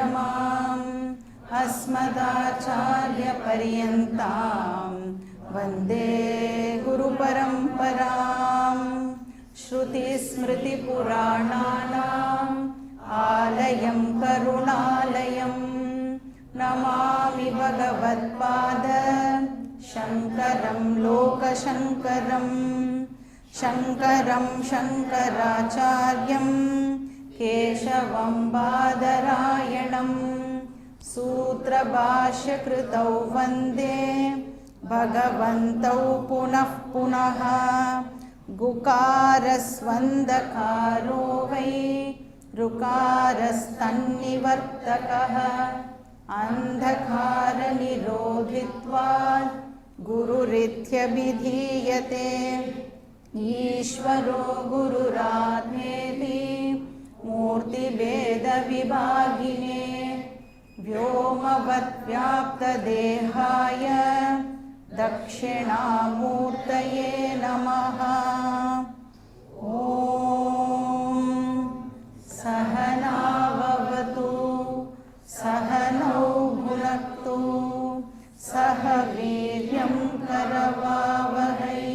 मध्यमाम् अस्मदाचार्यपर्यन्तां वन्दे गुरुपरम्पराम् श्रुतिस्मृतिपुराणानाम् आलयं करुणालयं नमामि भगवत्पाद शङ्करं लोकशङ्करं शङ्करं शङ्कराचार्यं केशवं बादरायणं सूत्रभाष्यकृतौ वन्दे भगवन्तौ पुनः पुनः गुकारस्वन्दकारो वै ऋकारस्तन्निवर्तकः अन्धकारनिरोधित्वात् गुरुरित्यभिधीयते ईश्वरो गुरुरात्मेति मूर्तिभेदविभागिने व्योमवद्व्याप्तदेहाय दक्षिणामूर्तये नमः। ॐ सहना भवतु सहनौ भुनक्तु सह वीर्यं करवावहै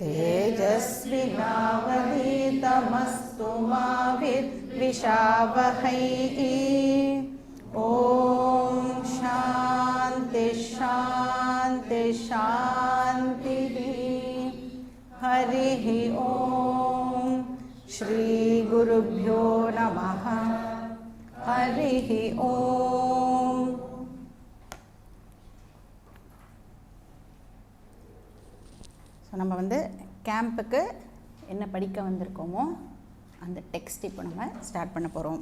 तेजस्विनावधीतमस्तु मा विद्विषावहै। ॐ शान्ति शान्ति शान्तिः। हरिः ॐ श्री गुरुभ्यो नमः। हरिः ॐ। ஸோ நம்ம கேம்புக்கு என்ன படிக்க வந்திருக்கோமோ அந்த டெக்ஸ்ட் இப்போ நம்ம ஸ்டார்ட் பண்ண போகிறோம்.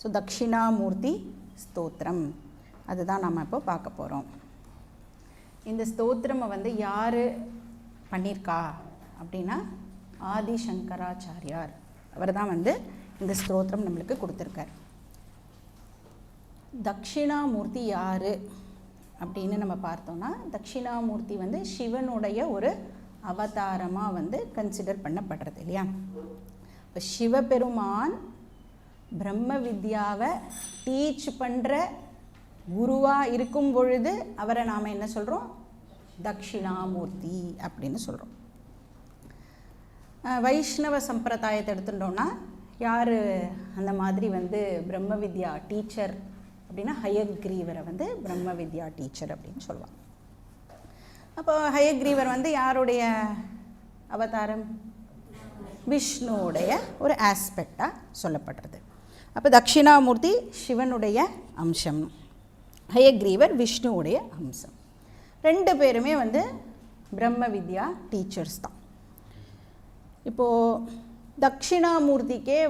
ஸோ தக்ஷிணாமூர்த்தி ஸ்தோத்திரம் அதுதான் நம்ம இப்போ பார்க்க போகிறோம். இந்த ஸ்தோத்திரமை யார் பண்ணியிருக்கா அப்படின்னா ஆதிசங்கராச்சாரியார். அவர் தான் இந்த ஸ்தோத்திரம் நம்மளுக்கு கொடுத்துருக்கார். தக்ஷிணாமூர்த்தி யார் அப்படின்னு நம்ம பார்த்தோன்னா தக்ஷிணாமூர்த்தி சிவனுடைய ஒரு அவதாரமாக கன்சிடர் பண்ணப்படுறது இல்லையா. இப்போ சிவபெருமான் பிரம்ம வித்யாவை டீச் பண்ணுற குருவாக இருக்கும் பொழுது அவரை நாம் என்ன சொல்கிறோம்? தக்ஷிணாமூர்த்தி அப்படின்னு சொல்கிறோம். வைஷ்ணவ சம்பிரதாயத்தை எடுத்துட்டோன்னா யார் அந்த மாதிரி பிரம்ம வித்யா டீச்சர் அப்படின்னா ஹயக்ரீவரை பிரம்ம வித்யா டீச்சர் அப்படின்னு சொல்லுவாங்க. அப்போ ஹயக்ரீவர் யாருடைய அவதாரம்? விஷ்ணுவுடைய ஒரு ஆஸ்பெக்டாக சொல்லப்படுறது. அப்போ தக்ஷிணாமூர்த்தி சிவனுடைய அம்சம், ஹயக்ரீவர் விஷ்ணுவுடைய அம்சம். ரெண்டு பேருமே பிரம்ம வித்யா டீச்சர்ஸ் தான். இப்போது தக்ஷிணாமூர்த்திக்கே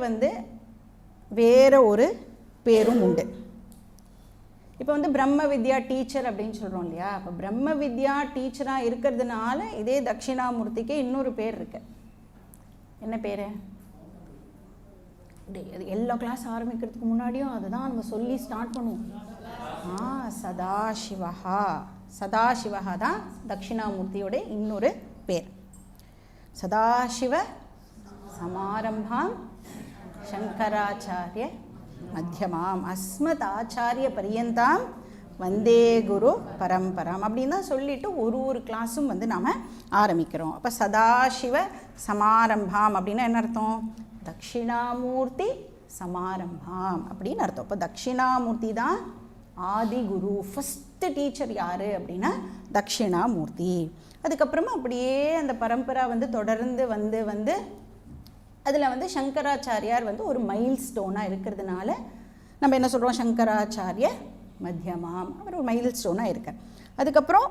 வேறு ஒரு பேரும் உண்டு. இப்போ பிரம்ம வித்யா டீச்சர் அப்படின்னு சொல்கிறோம் இல்லையா. இப்போ பிரம்ம வித்யா டீச்சராக இருக்கிறதுனால இதே தக்ஷிணாமூர்த்திக்கே இன்னொரு பேர் இருக்கு. என்ன பேர்? எல்லா கிளாஸ் ஆரம்பிக்கிறதுக்கு முன்னாடியும் அதுதான் நம்ம சொல்லி ஸ்டார்ட் பண்ணுவோம். சதாசிவஹா. சதாசிவஹா தான் தக்ஷிணாமூர்த்தியோட இன்னொரு பேர். சதாசிவ சமாரம்பாம் சங்கராச்சாரிய மத்தியமாம் அஸ்மதாச்சாரிய பரியந்தாம் வந்தே குரு பரம்பராம் அப்படின்னு தான் சொல்லிட்டு ஒரு கிளாஸும் நாம் ஆரம்பிக்கிறோம். அப்போ சதாசிவ சமாரம்பாம் அப்படின்னா என்ன அர்த்தம்? தக்ஷிணாமூர்த்தி சமாரம்பாம் அப்படின்னு அர்த்தம். இப்போ தக்ஷிணாமூர்த்தி தான் ஆதி குரு, ஃபஸ்ட்டு டீச்சர் யார் அப்படின்னா தக்ஷிணாமூர்த்தி. அதுக்கப்புறமா அப்படியே அந்த பரம்பரா தொடர்ந்து அதில் சங்கராச்சாரியார் ஒரு மைல் ஸ்டோனாக இருக்கிறதுனால நம்ம என்ன சொல்கிறோம்? சங்கராச்சாரிய மத்தியமாம். அவர் ஒரு மைல் ஸ்டோனாக இருக்கார். அதுக்கப்புறம்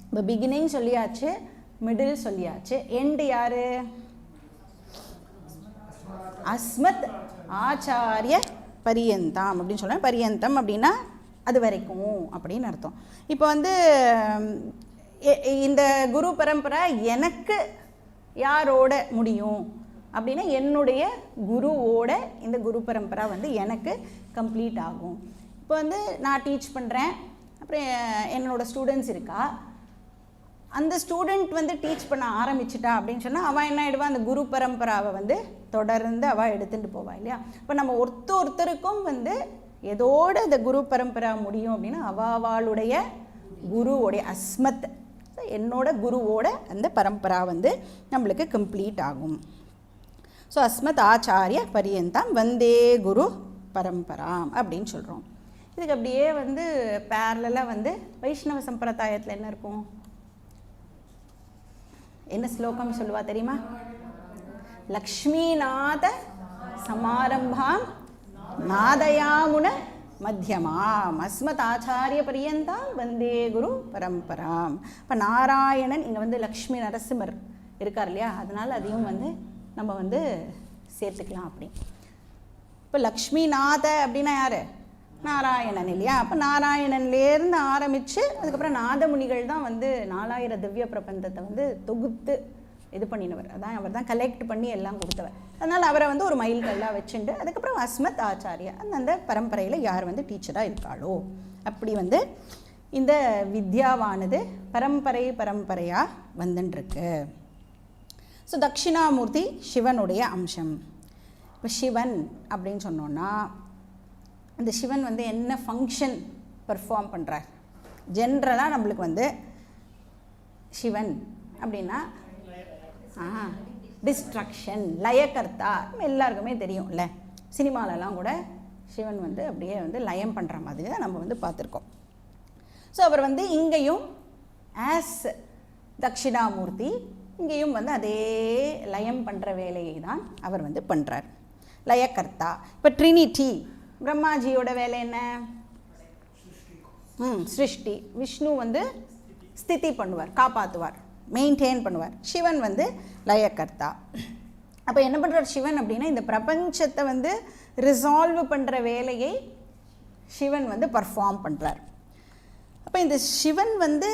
இப்போ பிகினிங் சொல்லியாச்சு, மிடில் சொல்லியாச்சு, எண்டு யார்? அஸ்மத் ஆச்சாரிய பரியந்தாம் அப்படின்னு சொல்லுவேன். பரியந்தம் அப்படின்னா அது வரைக்கும் அப்படின்னு அர்த்தம். இப்போ இந்த குரு பரம்பரை எனக்கு யாரோட முடியும் அப்படின்னா என்னுடைய குருவோட இந்த குரு பரம்பரை எனக்கு கம்ப்ளீட் ஆகும். இப்போ நான் டீச் பண்ணுறேன், அப்புறம் என்னோடய ஸ்டூடெண்ட்ஸ் இருக்கா, அந்த ஸ்டூடெண்ட் வந்து டீச் பண்ண ஆரம்பிச்சிட்டா அப்படின்னு சொன்னால் அவள் என்ன ஆகிடுவா, அந்த குரு பரம்பராவை வந்து தொடர்ந்து அவள் எடுத்துகிட்டு போவா இல்லையா. இப்போ நம்ம ஒருத்தருக்கும் வந்து எதோடு அந்த குரு பரம்பரா முடியும் அப்படின்னா அவளுடைய குருவோடைய அஸ்மத், என்னோட குருவோட அந்த பரம்பரா வந்து நம்மளுக்கு கம்ப்ளீட் ஆகும். ஸோ அஸ்மத் ஆச்சாரிய பரியந்தாம் வந்தே குரு பரம்பராம் அப்படின்னு சொல்கிறோம். இதுக்கு அப்படியே வந்து பேரலாக வந்து வைஷ்ணவ சம்பிரதாயத்தில் என்ன இருக்கும், என்ன ஸ்லோகம் சொல்லுவா தெரியுமா? லக்ஷ்மிநாத சமாரம்பாம் நாதயாமுன மத்தியமாம் அஸ்மத் ஆச்சாரிய பரியந்தாம் வந்தே குரு பரம்பராம். இப்போ நாராயணன் இங்கே வந்து லக்ஷ்மி நரசிம்மர் இருக்கார் இல்லையா, அதனால் அதையும் வந்து நம்ம வந்து சேர்த்துக்கலாம். அப்படி இப்போ லக்ஷ்மிநாத அப்படின்னா யார்? நாராயணன் இல்லையா. அப்போ நாராயணன்லேருந்து ஆரம்பித்து அதுக்கப்புறம் நாதமுனிகள் தான் வந்து 4000 திவ்ய பிரபந்தத்தை வந்து தொகுத்து இது பண்ணினவர். அதான் அவர் தான் கலெக்ட் பண்ணி எல்லாம் கொடுத்தவர். அதனால் அவரை வந்து ஒரு மைல்கல்லாக வச்சுட்டு அதுக்கப்புறம் அஸ்மத் ஆச்சாரியா அந்த பரம்பரையில் யார் வந்து டீச்சராக இருக்காளோ அப்படி வந்து இந்த வித்யாவானது பரம்பரையாக வந்துட்டுருக்கு. ஸோ தட்சிணாமூர்த்தி சிவனுடைய அம்சம். இப்போ சிவன் அப்படின்னு சொன்னோன்னா அந்த சிவன் வந்து என்ன ஃபங்க்ஷன் பெர்ஃபார்ம் பண்ணுறார்? ஜென்ரலாக நம்மளுக்கு வந்து சிவன் அப்படின்னா டிஸ்ட்ரக்ஷன், லயக்கர்த்தா எல்லாருக்குமே தெரியும்ல. சினிமாலெலாம் கூட சிவன் வந்து அப்படியே வந்து லயம் பண்ணுற மாதிரி தான் நம்ம வந்து பார்த்துருக்கோம். ஸோ அவர் வந்து இங்கேயும் ஆஸ் தட்சிணாமூர்த்தி இங்கேயும் வந்து அதே லயம் பண்ணுற வேலையை தான் அவர் வந்து பண்ணுறார், லயக்கர்த்தா. இப்போ ட்ரினிட்டி பிரம்மாஜியோட வேலை என்ன? சிருஷ்டி. விஷ்ணு வந்து ஸ்திதி பண்ணுவார், காப்பாற்றுவார், மெயின்டைன் பண்ணுவார். சிவன் வந்து லயக்கர்த்தா. அப்போ என்ன பண்ணுறார் சிவன் அப்படின்னா இந்த பிரபஞ்சத்தை வந்து ரிசால்வ் பண்ணுற வேலையை சிவன் வந்து பர்ஃபார்ம் பண்ணுறார். அப்போ இந்த சிவன் வந்து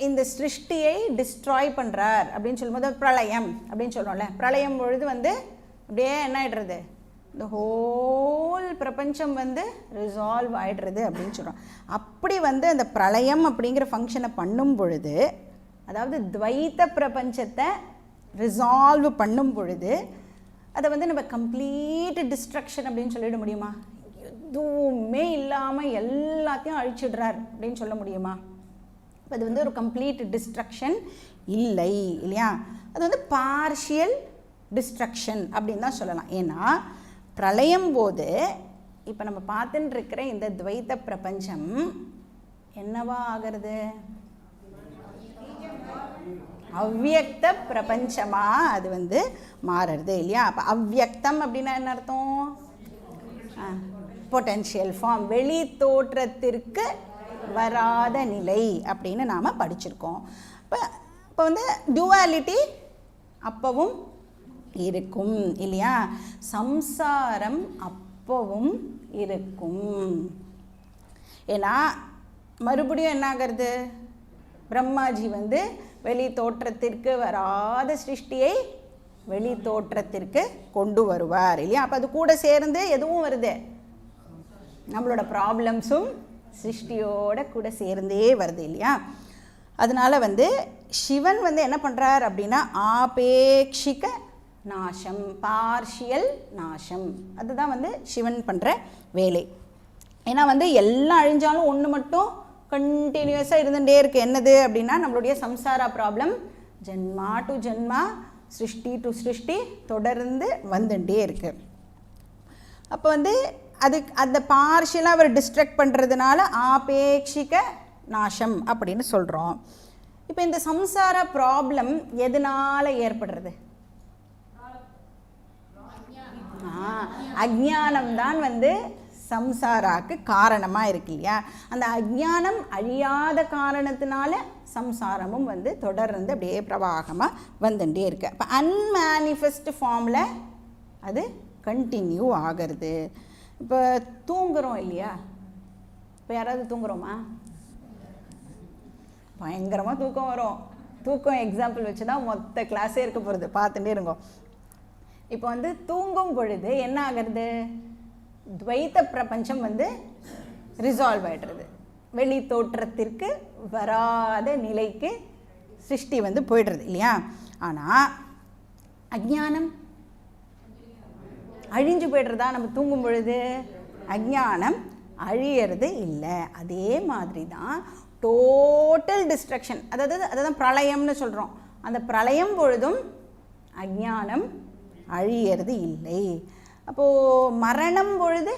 இந்த சிருஷ்டியை டிஸ்ட்ராய் பண்ணுறார் அப்படின்னு சொல்லும்போது பிரளயம் அப்படின்னு சொல்கிறோம்ல. பிரளயம் பொழுது வந்து அப்படியே என்ன ஆகிடுறது, இந்த ஹோல் பிரபஞ்சம் வந்து ரிசால்வ் ஆகிடுறது அப்படின்னு சொல்கிறோம். அப்படி வந்து அந்த பிரளயம் அப்படிங்கிற ஃபங்க்ஷனை பண்ணும் பொழுது, அதாவது துவைத்த பிரபஞ்சத்தை ரிசால்வ் பண்ணும் பொழுது அதை வந்து நம்ம கம்ப்ளீட் டிஸ்ட்ரக்ஷன் அப்படின்னு சொல்லிட முடியுமா? எதுவுமே இல்லாமல் எல்லாத்தையும் அழிச்சிடுறார் அப்படின்னு சொல்ல முடியுமா? இப்போ அது வந்து ஒரு கம்ப்ளீட் டிஸ்ட்ரக்ஷன் இல்லை இல்லையா. அது வந்து பார்ஷியல் டிஸ்ட்ரக்ஷன் அப்படின்னு தான் சொல்லலாம். ஏன்னா பிரளயம் போது இப்போ நம்ம பார்த்துட்டு இருக்கிற இந்த துவைத்த பிரபஞ்சம் என்னவா ஆகிறது? அவ்வியக்த பிரபஞ்சமாக அது வந்து மாறுறது இல்லையா. அப்போ அவ்வியக்தம் அப்படின்னா என்ன அர்த்தம்? பொட்டென்ஷியல் ஃபார்ம், வெளி தோற்றத்திற்கு வராத நிலை அப்படின்னு நாம் படிச்சிருக்கோம். இப்போ வந்து டுவாலிட்டி அப்பவும் இருக்கும் இல்லையா. சம்சாரம் அப்பவும் இருக்கும். ஏன்னா மறுபடியும் என்ன ஆகிறது, பிரம்மாஜி வந்து வெளி தோற்றத்திற்கு வராத சிருஷ்டியை வெளி தோற்றத்திற்கு கொண்டு வருவார் இல்லையா. அப்போ அது கூட சேர்ந்து எதுவும் வருது, நம்மளோட ப்ராப்ளம்ஸும் சிருஷ்டியோட கூட சேர்ந்தே வருது இல்லையா. அதனால வந்து சிவன் வந்து என்ன பண்ணுறார் அப்படின்னா ஆபேட்சிக நாசம், பார்ஷியல் நாசம், அதுதான் வந்து சிவன் பண்ணுற வேலை. ஏன்னா வந்து எல்லாம் அழிஞ்சாலும் ஒன்று மட்டும் கண்டினியூஸாக இருந்துகிட்டே இருக்குது. என்னது அப்படின்னா நம்மளுடைய சம்சாரா ப்ராப்ளம். ஜென்மா டு ஜென்மா, சிருஷ்டி டு சிருஷ்டி தொடர்ந்து வந்துட்டே இருக்குது. அப்போ வந்து அதுக்கு அந்த பார்ஷியலாக அவர் டிஸ்ட்ரக்ட் பண்ணுறதுனால ஆபேட்சிக நாசம் அப்படின்னு சொல்கிறோம். இப்போ இந்த சம்சார ப்ராப்ளம் எதனால் ஏற்படுறது? அஜ்ஞானம் தான் வந்து சம்சாராக்கு காரணமாக இருக்கு இல்லையா. அந்த அஜ்ஞானம் அழியாத காரணத்தினால சம்சாரமும் வந்து தொடர்ந்து அப்படியே பிரவாகமாக வந்துட்டே இருக்கு. அப்போ அன்மேனிஃபெஸ்ட் ஃபார்மில் அது கண்டினியூ ஆகிறது. இப்போ தூங்குகிறோம் இல்லையா. இப்போ யாராவது தூங்குகிறோமா? பயங்கரமாக தூக்கம் வரும். தூக்கம் எக்ஸாம்பிள் வச்சு தான் மொத்த கிளாஸே இருக்க போகிறது, பார்த்துட்டே இருங்கோ. இப்போ வந்து தூங்கும் பொழுது என்ன ஆகிறது, துவைத்த பிரபஞ்சம் வந்து ரிசால்வ் ஆகிடுறது, வெளி தோற்றத்திற்கு வராத நிலைக்கு சிருஷ்டி வந்து போய்டுறது இல்லையா. ஆனால் அஜ்ஞானம் அழிஞ்சு போய்டுறதா? நம்ம தூங்கும் பொழுது அஜ்ஞானம் அழியறது இல்லை. அதே மாதிரி தான் டோட்டல் டிஸ்ட்ரக்ஷன், அதாவது அதுதான் பிரளயம்னு சொல்கிறோம். அந்த பிரளயம் பொழுதும் அஜ்ஞானம் அழியறது இல்லை. அப்போது மரணம் பொழுது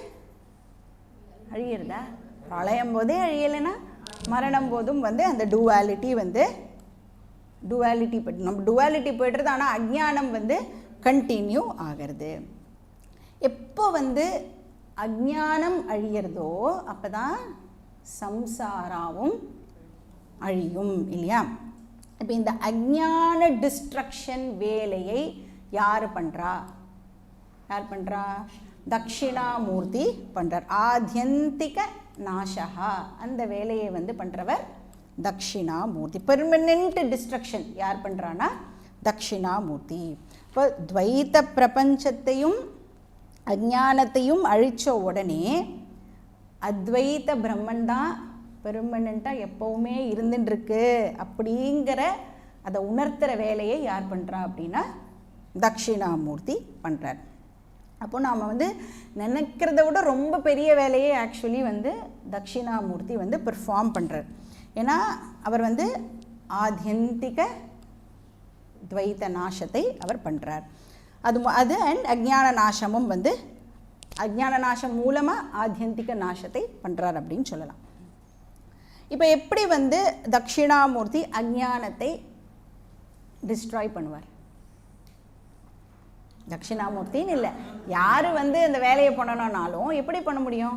அழியறதா? பிரளயம் போதே அழியலைன்னா மரணம் போதும் வந்து அந்த டுவாலிட்டி நம்ம டுவாலிட்டி போய்டுறது. ஆனால் அஜ்ஞானம் வந்து கண்டினியூ ஆகிறது. எப்போ வந்து அஜ்ஞானம் அழியறதோ அப்போ தான் சம்சாராவும் அழியும் இல்லையா. இப்போ இந்த அஜ்ஞான டிஸ்ட்ரக்ஷன் வேலையை யார் பண்ணுறா? தட்சிணாமூர்த்தி பண்ணுறார். ஆத்யந்திக நாசகா, அந்த வேலையை வந்து பண்ணுறவர் தட்சிணாமூர்த்தி. பெர்மனெண்ட் டிஸ்ட்ரக்ஷன் யார் பண்ணுறான்னா தட்சிணாமூர்த்தி. இப்போ துவைத்த பிரபஞ்சத்தையும் அஜ்ஞானத்தையும் அழித்த உடனே அத்வைத்த பிரம்மன் தான் பெர்மனெண்ட்டாக எப்போவுமே இருந்துட்டுருக்கு அப்படிங்கிற அதை உணர்த்துகிற வேலையை யார் பண்ணுறா அப்படின்னா தட்சிணாமூர்த்தி பண்ணுறார். அப்போ நாம் வந்து நினைக்கிறத விட ரொம்ப பெரிய வேலையை ஆக்சுவலி வந்து தட்சிணாமூர்த்தி வந்து பெர்ஃபார்ம் பண்ணுறார். ஏன்னா அவர் வந்து ஆத்யந்திக துவைத்த நாசத்தை அவர் பண்ணுறார். அது அண்ட் அஜ்ஞான நாசமும் வந்து அஜ்ஞான நாசம் மூலமாக ஆத்யந்திக நாசத்தை பண்ணுறார் அப்படின்னு சொல்லலாம். இப்போ எப்படி வந்து தட்சிணாமூர்த்தி அஜ்ஞானத்தை டிஸ்ட்ராய் பண்ணுவார்? தட்சிணாமூர்த்தின்னு இல்லை, யார் வந்து அந்த வேலையை பண்ணணும்னாலும் எப்படி பண்ண முடியும்?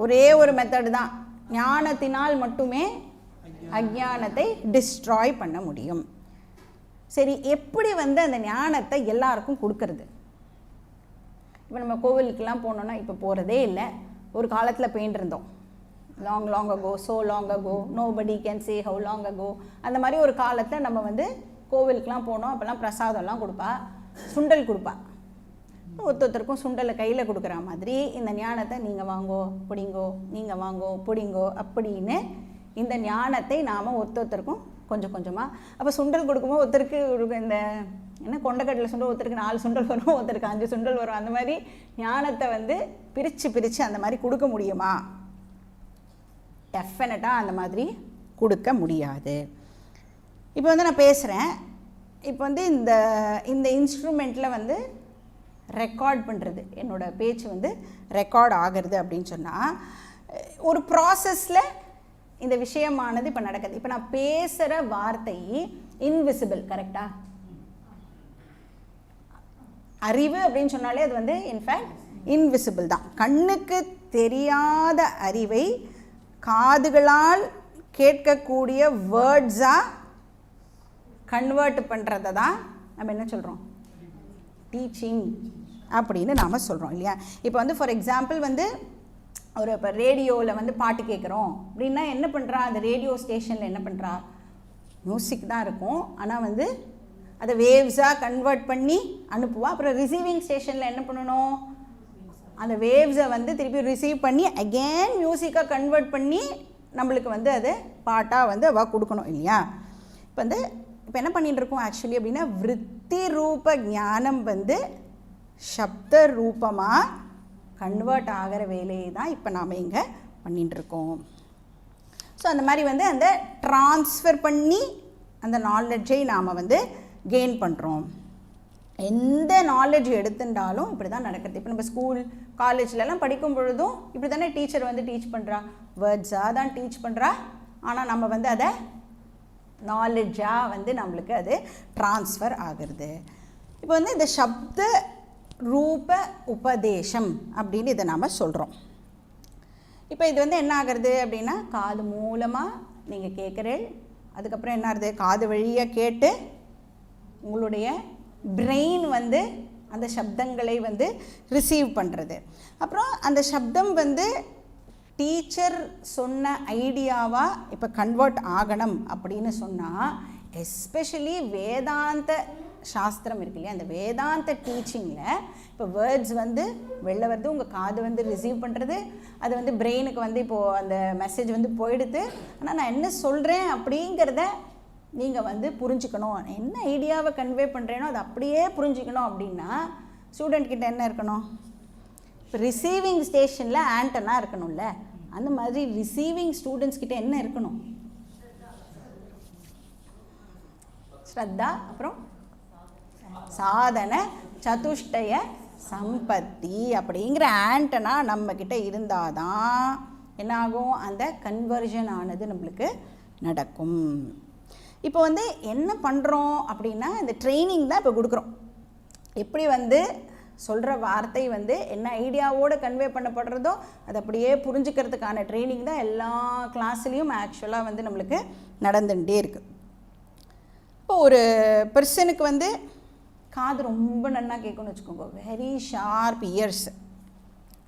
ஒரே ஒரு மெத்தடு தான், ஞானத்தினால் மட்டுமே அஜ்ஞானத்தை டிஸ்ட்ராய் பண்ண முடியும். சரி, எப்படி வந்து அந்த ஞானத்தை எல்லாருக்கும் கொடுக்கறது? இப்போ நம்ம கோவிலுக்கெல்லாம் போனோன்னா இப்போ போகிறதே இல்லை, ஒரு காலத்தில் போயின்னு இருந்தோம். Long ago, so long ago, nobody can say how long ago. அந்த மாதிரி ஒரு காலத்தில் நம்ம வந்து கோவிலுக்கெலாம் போனோம். அப்போல்லாம் பிரசாதம்லாம் கொடுப்பா, சுண்டல் கொடுப்பா. ஒருத்தருக்கும் சுண்டலை கையில் கொடுக்குற மாதிரி இந்த ஞானத்தை நீங்கள் வாங்கோ பிடிங்கோ, நீங்கள் வாங்கோ பிடிங்கோ அப்படின்னு இந்த ஞானத்தை நாம் ஒருத்தருக்கும் கொஞ்சம் கொஞ்சமாக. அப்போ சுண்டல் கொடுக்கும்போது ஒருத்தருக்கு இந்த என்ன கொண்டக்கடலை சுண்டல், ஒருத்தருக்கு 4 சுண்டல் வரும், ஒருத்தருக்கு 5 சுண்டல் வரும். அந்த மாதிரி ஞானத்தை வந்து பிரித்து அந்த மாதிரி கொடுக்க முடியுமா? டெஃபினட்டாக அந்த மாதிரி கொடுக்க முடியாது. இப்போ வந்து நான் பேசுகிறேன், இப்போ வந்து இந்த இன்ஸ்ட்ருமெண்ட்டில் வந்து ரெக்கார்ட் பண்ணுறது, என்னோடய பேச்சு வந்து ரெக்கார்ட் ஆகிறது அப்படின்னு சொன்னால் ஒரு ப்ராசஸில் இந்த விஷயமானது இப்போ நடக்குது. இப்போ நான் பேசுகிற வார்த்தை இன்விசிபிள், கரெக்டா? அறிவு அப்படின்னு சொன்னாலே அது வந்து இன்ஃபேக்ட் இன்விசிபிள் தான். கண்ணுக்கு தெரியாத அறிவை காதுகளால் கேட்கக்கூடிய வேர்ட்ஸாக கன்வெர்ட் பண்ணுறதை தான் நம்ம என்ன சொல்கிறோம்? டீச்சிங் அப்படின்னு நாம் சொல்கிறோம் இல்லையா. இப்போ வந்து ஃபார் எக்ஸாம்பிள் வந்து இப்போ ரேடியோவில் வந்து பாட்டு கேட்குறோம் அப்படின்னா என்ன பண்ணுறா? அந்த ரேடியோ ஸ்டேஷனில் என்ன பண்ணுறா? மியூசிக் தான் இருக்கும், ஆனால் வந்து அதை வேவ்ஸாக கன்வெர்ட் பண்ணி அனுப்புவா. அப்புறம் ரிசீவிங் ஸ்டேஷனில் என்ன பண்ணணும்? அந்த வேவ்ஸை வந்து திருப்பி ரிசீவ் பண்ணி அகெயின் மியூசிக்காக கன்வெர்ட் பண்ணி நம்மளுக்கு வந்து அது பாட்டாக வந்து அவள் கொடுக்கணும் இல்லையா. இப்போ என்ன பண்ணிகிட்டு இருக்கோம் ஆக்சுவலி அப்படின்னா, விருத்தி ரூப ஞானம் வந்து சப்த ரூபமாக கன்வெர்ட் ஆகிற வேலையை தான் இப்போ நாம் இங்கே பண்ணிகிட்டுருக்கோம். ஸோ அந்த மாதிரி வந்து அந்த ட்ரான்ஸ்ஃபர் பண்ணி அந்த நாலெட்ஜை நாம் வந்து கெயின் பண்ணுறோம். எந்த நாலேஜ் எடுத்துட்டாலும் இப்படி தான் நடக்குது. இப்போ நம்ம ஸ்கூல் காலேஜ்லலாம் படிக்கும் பொழுதும் இப்படி தானே டீச்சர் வந்து டீச் பண்ணுறா, வேர்ட்ஸாக தான் டீச் பண்ணுறா. ஆனால் நம்ம வந்து அதை நாலேஜாக வந்து நம்மளுக்கு அது ட்ரான்ஸ்ஃபர் ஆகிறது. இப்போ வந்து இந்த சப்த ரூப உபதேசம் அப்படின்னு இதை நாம் சொல்கிறோம். இப்போ இது வந்து என்ன ஆகிறது அப்படின்னா, காது மூலமாக நீங்கள் கேட்குறீள், அதுக்கப்புறம் என்ன ஆகுது? காது வழியாக கேட்டு உங்களுடைய பிரெயின் வந்து அந்த சப்தங்களை வந்து ரிசீவ் பண்ணுறது. அப்புறம் அந்த சப்தம் வந்து டீச்சர் சொன்ன ஐடியாவாக இப்போ கன்வெர்ட் ஆகணும் அப்படின்னு சொன்னால், எஸ்பெஷலி வேதாந்த சாஸ்திரம் இருக்கு இல்லையா, அந்த வேதாந்த டீச்சிங்கில் இப்போ வேர்ட்ஸ் வந்து வெளில வருது, உங்கள் காது வந்து ரிசீவ் பண்ணுறது, அது வந்து பிரெயினுக்கு வந்து இப்போது அந்த மெசேஜ் வந்து போயிடுது. ஆனால் நான் என்ன சொல்கிறேன் அப்படிங்கிறத நீங்கள் வந்து புரிஞ்சுக்கணும், என்ன ஐடியாவை கன்வே பண்ணுறேனோ அதை அப்படியே புரிஞ்சுக்கணும் அப்படின்னா ஸ்டூடெண்ட் கிட்ட என்ன இருக்கணும்? இப்போ ரிசீவிங் ஸ்டேஷனில் ஆண்டனா இருக்கணும்ல, அந்த மாதிரி ரிசீவிங் ஸ்டூடெண்ட்ஸ் கிட்ட என்ன இருக்கணும்? ஸ்ரத்தா, அப்புறம் சாதன சதுஷ்டய சம்பத்தி அப்படிங்கிற ஆண்டனா நம்மக்கிட்ட இருந்தால் தான் என்னாகும்? அந்த கன்வர்ஷன் ஆனது நம்மளுக்கு நடக்கும். இப்போ வந்து என்ன பண்ணுறோம் அப்படின்னா இந்த ட்ரைனிங் தான் இப்போ கொடுக்குறோம். எப்படி வந்து சொல்கிற வார்த்தை வந்து என்ன ஐடியாவோடு கன்வே பண்ணப்படுறதோ அது அப்படியே புரிஞ்சுக்கிறதுக்கான ட்ரைனிங் தான் எல்லா கிளாஸ்லேயும் ஆக்சுவலாக வந்து நம்மளுக்கு நடந்துகிட்டே இருக்குது. இப்போ ஒரு பர்சனுக்கு வந்து காது ரொம்ப நன்னா கேட்கும்னு வச்சுக்கோங்க, வெரி ஷார்ப் இயர்ஸ்.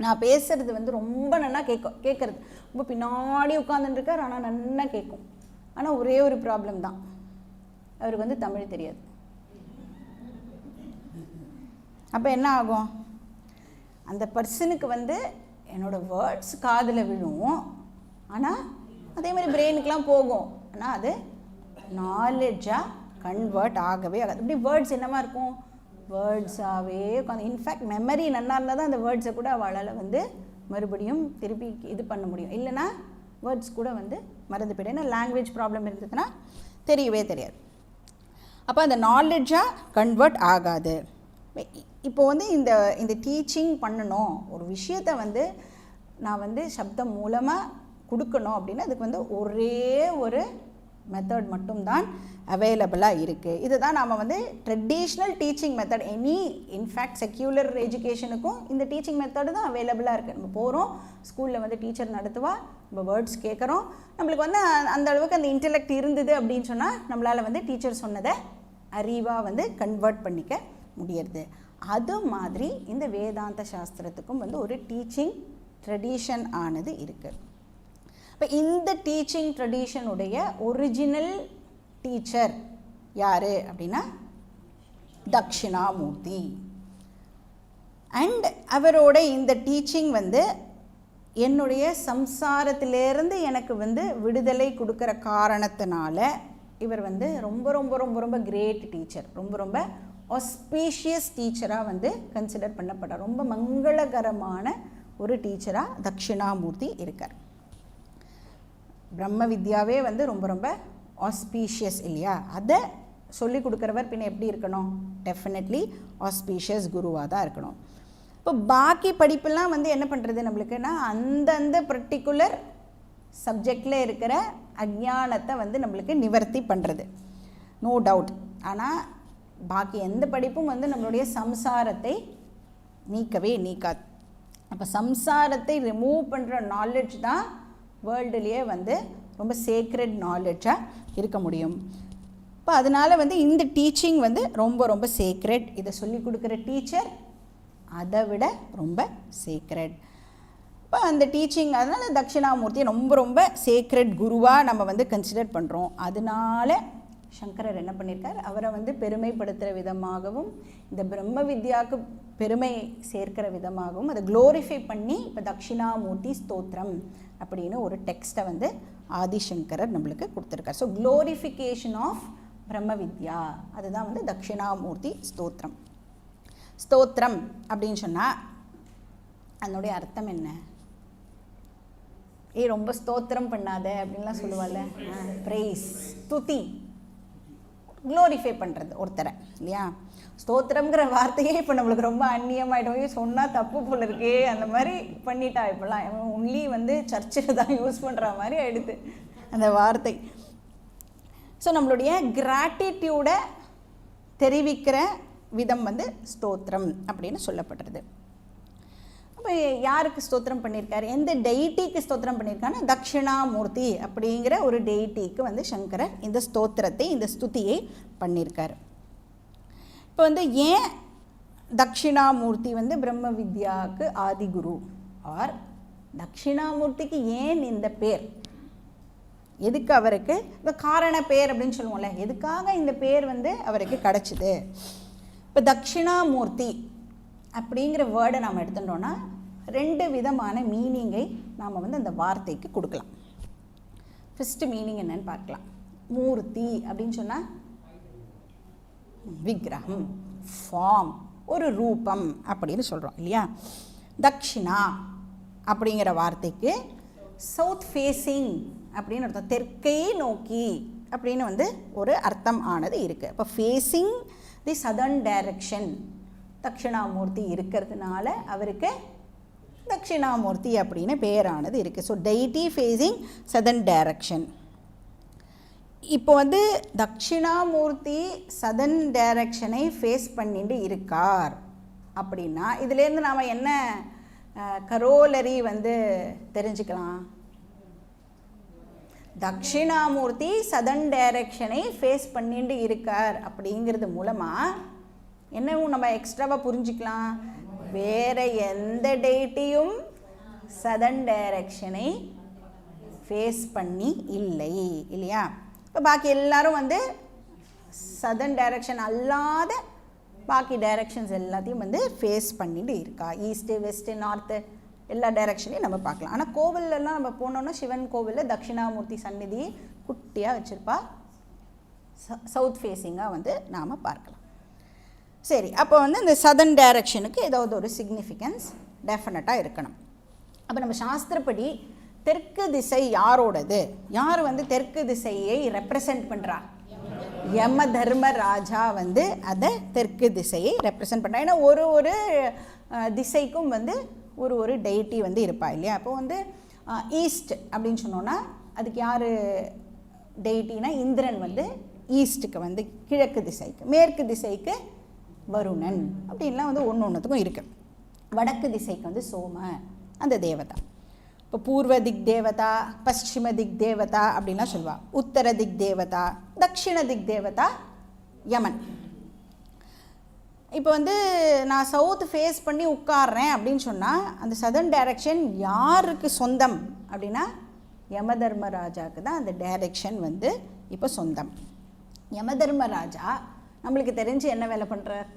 நான் பேசுகிறது வந்து ரொம்ப நன்னா கேட்குறது ரொம்ப பின்னாடி உட்காந்துருக்கார், ஆனால் நன்னா கேட்கும். ஆனால் ஒரே ஒரு ப்ராப்ளம் தான், அவருக்கு வந்து தமிழ் தெரியாது. அப்போ என்ன ஆகும்? அந்த பர்சனுக்கு வந்து என்னோடய வேர்ட்ஸ் காதில் விழும், ஆனால் அதே மாதிரி பிரெயினுக்கெலாம் போகும், ஆனால் அது நாலேஜாக கன்வெர்ட் ஆகவே ஆகாது. இப்படி வேர்ட்ஸ் என்னமா இருக்கும்? வேர்ட்ஸாகவே உட்காந்து. இன்ஃபேக்ட் மெமரி நல்லா இருந்தால் தான் அந்த வேர்ட்ஸை கூட அவளால் வந்து மறுபடியும் திருப்பி இது பண்ண முடியும். இல்லைனா வேர்ட்ஸ் கூட வந்து மறந்து போய்டும். ஏன்னா லாங்குவேஜ் ப்ராப்ளம் இருந்ததுன்னா தெரியவே தெரியாது. அப்போ அந்த நாலேஜாக கன்வெர்ட் ஆகாது. இப்போ வந்து இந்த டீச்சிங் பண்ணணும், ஒரு விஷயத்தை வந்து நான் வந்து சப்தம் மூலமாக கொடுக்கணும் அப்படின்னா அதுக்கு வந்து ஒரே ஒரு மெத்தட் மட்டும்தான் அவைலபிளாக இருக்குது. இதுதான் நாம் வந்து traditional teaching method. In fact secular எஜுகேஷனுக்கும் இந்த டீச்சிங் மெத்தடு தான் அவைலபிளாக இருக்குது. நம்ம போகிறோம், ஸ்கூலில் வந்து டீச்சர் நடத்துவா, நம்ம வேர்ட்ஸ் கேட்குறோம், நம்மளுக்கு வந்து அந்த அளவுக்கு அந்த இன்டெலெக்ட் இருந்தது அப்படின்னு சொன்னால் நம்மளால் வந்து டீச்சர் சொன்னதை அறிவாக வந்து கன்வெர்ட் பண்ணிக்க முடியறது. அது மாதிரி இந்த வேதாந்த சாஸ்திரத்துக்கும் வந்து ஒரு டீச்சிங் ட்ரெடிஷன் ஆனது இருக்குது. இப்போ இந்த டீச்சிங் ட்ரெடிஷனுடைய ஒரிஜினல் டீச்சர் யார் அப்படின்னா தக்ஷிணாமூர்த்தி. அண்ட் அவரோட இந்த டீச்சிங் வந்து என்னுடைய சம்சாரத்திலேருந்து எனக்கு வந்து விடுதலை கொடுக்குற காரணத்தினால இவர் வந்து ரொம்ப ரொம்ப ரொம்ப ரொம்ப கிரேட் டீச்சர், ரொம்ப ரொம்ப ஆஸ்பீஷியஸ் டீச்சராக வந்து கன்சிடர் பண்ணப்படுற ரொம்ப மங்களகரமான ஒரு டீச்சராக தக்ஷிணாமூர்த்தி இருக்கார். பிரம்ம வித்யாவே வந்து ரொம்ப ரொம்ப ஆஸ்பீஷியஸ் இல்லையா? அதை சொல்லி கொடுக்குறவர் பின்ன எப்படி இருக்கணும்? டெஃபினெட்லி ஆஸ்பீஷியஸ் குருவாக தான் இருக்கணும். இப்போ பாக்கி படிப்பெல்லாம் வந்து என்ன பண்ணுறது நம்மளுக்குன்னா அந்தந்த பர்டிகுலர் சப்ஜெக்டில் இருக்கிற அஜ்ஞானத்தை வந்து நம்மளுக்கு நிவர்த்தி பண்ணுறது, நோ டவுட். ஆனால் பாக்கி எந்த படிப்பும் வந்து நம்மளுடைய சம்சாரத்தை நீக்கவே நீக்காது. அப்போ சம்சாரத்தை ரிமூவ் பண்ணுற நாலேஜ் தான் வேர்ல்டுலேயே வந்து ரொம்ப சேக்ரெட் நாலேஜாக இருக்க முடியும். இப்போ அதனால் வந்து இந்த டீச்சிங் வந்து ரொம்ப ரொம்ப சேக்ரெட். இதை சொல்லி கொடுக்குற டீச்சர் அதை விட ரொம்ப சேக்ரெட். இப்போ அந்த டீச்சிங் அதனால் தக்ஷிணாமூர்த்தியை ரொம்ப ரொம்ப சேக்ரெட் குருவாக நம்ம வந்து கன்சிடர் பண்ணுறோம். அதனால சங்கரர் என்ன பண்ணியிருக்கார், அவரை வந்து பெருமைப்படுத்துகிற விதமாகவும் இந்த பிரம்ம வித்யாவுக்கு பெருமை சேர்க்கிற விதமாகவும் அதை க்ளோரிஃபை பண்ணி இப்போ தக்ஷிணாமூர்த்தி ஸ்தோத்திரம் அப்படின்னு ஒரு டெக்ஸ்ட்டை வந்து ஆதிசங்கரர் நம்மளுக்கு கொடுத்துருக்கார். ஸோ க்ளோரிஃபிகேஷன் ஆஃப் பிரம்ம வித்யா, அதுதான் வந்து தக்ஷிணாமூர்த்தி ஸ்தோத்திரம். ஸ்தோத்திரம் அப்படின்னு சொன்னால் அதனுடைய அர்த்தம் என்ன? ரொம்ப ஸ்தோத்திரம் பண்ணாத அப்படின்லாம் சொல்லுவாள்ல, ப்ரைஸ், ஸ்துதி, க்ளோரிஃபை பண்ணுறது ஒருத்தரை இல்லையா? ஸ்தோத்திரங்கிற வார்த்தையே இப்போ நம்மளுக்கு ரொம்ப அந்நியமாகிடும், சொன்னால் தப்பு போல் இருக்கே அந்த மாதிரி பண்ணிட்டா. இப்போலாம் ஒன்லி வந்து சர்ச்சில் தான் யூஸ் பண்ணுற மாதிரி ஆகிடுது அந்த வார்த்தை. ஸோ நம்மளுடைய கிராட்டிடியூடை தெரிவிக்கிற விதம் வந்து ஸ்தோத்திரம் அப்படின்னு சொல்லப்படுறது. இப்போ யாருக்கு ஸ்தோத்திரம் பண்ணியிருக்காரு, எந்த டெய்டிக்கு ஸ்தோத்திரம் பண்ணியிருக்காருன்னா தக்ஷிணாமூர்த்தி அப்படிங்கிற ஒரு டெய்டிக்கு வந்து சங்கரர் இந்த ஸ்தோத்திரத்தை இந்த ஸ்துதியை பண்ணியிருக்காரு. இப்போ வந்து ஏன் தக்ஷிணாமூர்த்தி வந்து பிரம்ம வித்யாவுக்கு ஆதிகுரு, ஆர் தக்ஷிணாமூர்த்திக்கு ஏன் இந்த பேர், எதுக்கு அவருக்கு இந்த காரண பேர் அப்படின்னு சொல்லுவோம்ல, எதுக்காக இந்த பேர் வந்து அவருக்கு கிடச்சிது? இப்போ தக்ஷிணாமூர்த்தி அப்படிங்கிற வேர்டை நாம் எடுத்துட்டோன்னா ரெண்டு விதமான மீனிங்கை நாம் வந்து அந்த வார்த்தைக்கு கொடுக்கலாம். ஃபஸ்ட்டு மீனிங் என்னன்னு பார்க்கலாம். மூர்த்தி அப்படின்னு சொன்னால் விக்கிரகம், ஃபார்ம், ஒரு ரூபம் அப்படின்னு சொல்கிறோம் இல்லையா. தக்ஷிணா அப்படிங்கிற வார்த்தைக்கு சவுத் ஃபேஸிங் அப்படின்னு அர்த்தம், தெற்கை நோக்கி அப்படின்னு வந்து ஒரு அர்த்தம் ஆனது இருக்குது. இப்போ ஃபேஸிங் தி சதர்ன் டைரக்ஷன் தக்ஷிணாமூர்த்தி இருக்கிறதுனால அவருக்கு தக்ஷிணாமூர்த்தி அப்படின்னு பேரானது இருக்குது. So deity facing southern direction. இப்போ வந்து தக்ஷிணாமூர்த்தி சதர்ன் டைரக்ஷனை ஃபேஸ் பண்ணிட்டு இருக்கார் அப்படின்னா இதுலேருந்து நாம் என்ன கரோலரி வந்து தெரிஞ்சுக்கலாம்? தக்ஷிணாமூர்த்தி சதர்ன் டைரக்ஷனை ஃபேஸ் பண்ணிட்டு இருக்கார் அப்படிங்கிறது மூலமாக என்னவும் நம்ம எக்ஸ்ட்ராவாக புரிஞ்சுக்கலாம், வேறு எந்த டேட்டையும் சதர்ன் டைரக்ஷனை ஃபேஸ் பண்ணி இல்லை இல்லையா. இப்போ பாக்கி எல்லாரும் வந்து சதர்ன் டைரக்ஷன் அல்லாத பாக்கி டைரக்ஷன்ஸ் எல்லாத்தையும் வந்து ஃபேஸ் பண்ணிட்டு இருக்கா. ஈஸ்ட்டு, வெஸ்ட்டு, நார்த்து எல்லா டைரக்ஷனையும் நம்ம பார்க்கலாம். ஆனால் கோவிலெல்லாம் நம்ம போனோன்னா சிவன் கோவிலில் தட்சிணாமூர்த்தி சந்நிதி குட்டியாக வச்சுருப்பா, சவுத் ஃபேஸிங்காக வந்து நாம் பார்க்கலாம். சரி, அப்போ வந்து இந்த சதர்ன் டைரக்ஷனுக்கு ஏதாவது ஒரு சிக்னிஃபிகன்ஸ் டெஃபினட்டாக இருக்கணும். அப்போ நம்ம சாஸ்திரப்படி தெற்கு திசை யாரோடது? யார் வந்து தெற்கு திசையை ரெப்ரசன்ட் பண்ணுறா? யம தர்மராஜா வந்து அதை தெற்கு திசையை ரெப்ரசன்ட் பண்ணுறா. ஏன்னா ஒரு ஒரு திசைக்கும் வந்து ஒரு ஒரு டெய்ட்டி வந்து இருப்பா இல்லையா. அப்போ வந்து ஈஸ்ட் அப்படின்னு சொன்னோன்னா அதுக்கு யார் டெய்ட்டினா இந்திரன் வந்து ஈஸ்ட்டுக்கு வந்து கிழக்கு திசைக்கு, மேற்கு திசைக்கு வருணன் அப்படின்லாம் வந்து ஒன்று ஒன்றுத்துக்கும் இருக்குது. வடக்கு திசைக்கு வந்து சோம அந்த தேவதா. இப்போ பூர்வ திக் தேவதா, பশ্চিம திக் தேவதா அப்படின்லாம் சொல்லுவாள். உத்தர திக் தேவதா, தக்ஷிண திக் தேவதா யமன். இப்போ வந்து நான் சவுத் ஃபேஸ் பண்ணி உட்கார்றேன் அப்படின்னு சொன்னால் அந்த சதர்ன் டைரக்ஷன் யாருக்கு சொந்தம் அப்படின்னா யம தர்மராஜாவுக்கு தான் அந்த டைரக்ஷன் வந்து இப்போ சொந்தம். யம தர்மராஜா நம்மளுக்கு தெரிஞ்சு என்ன வேலை பண்ணுறார்?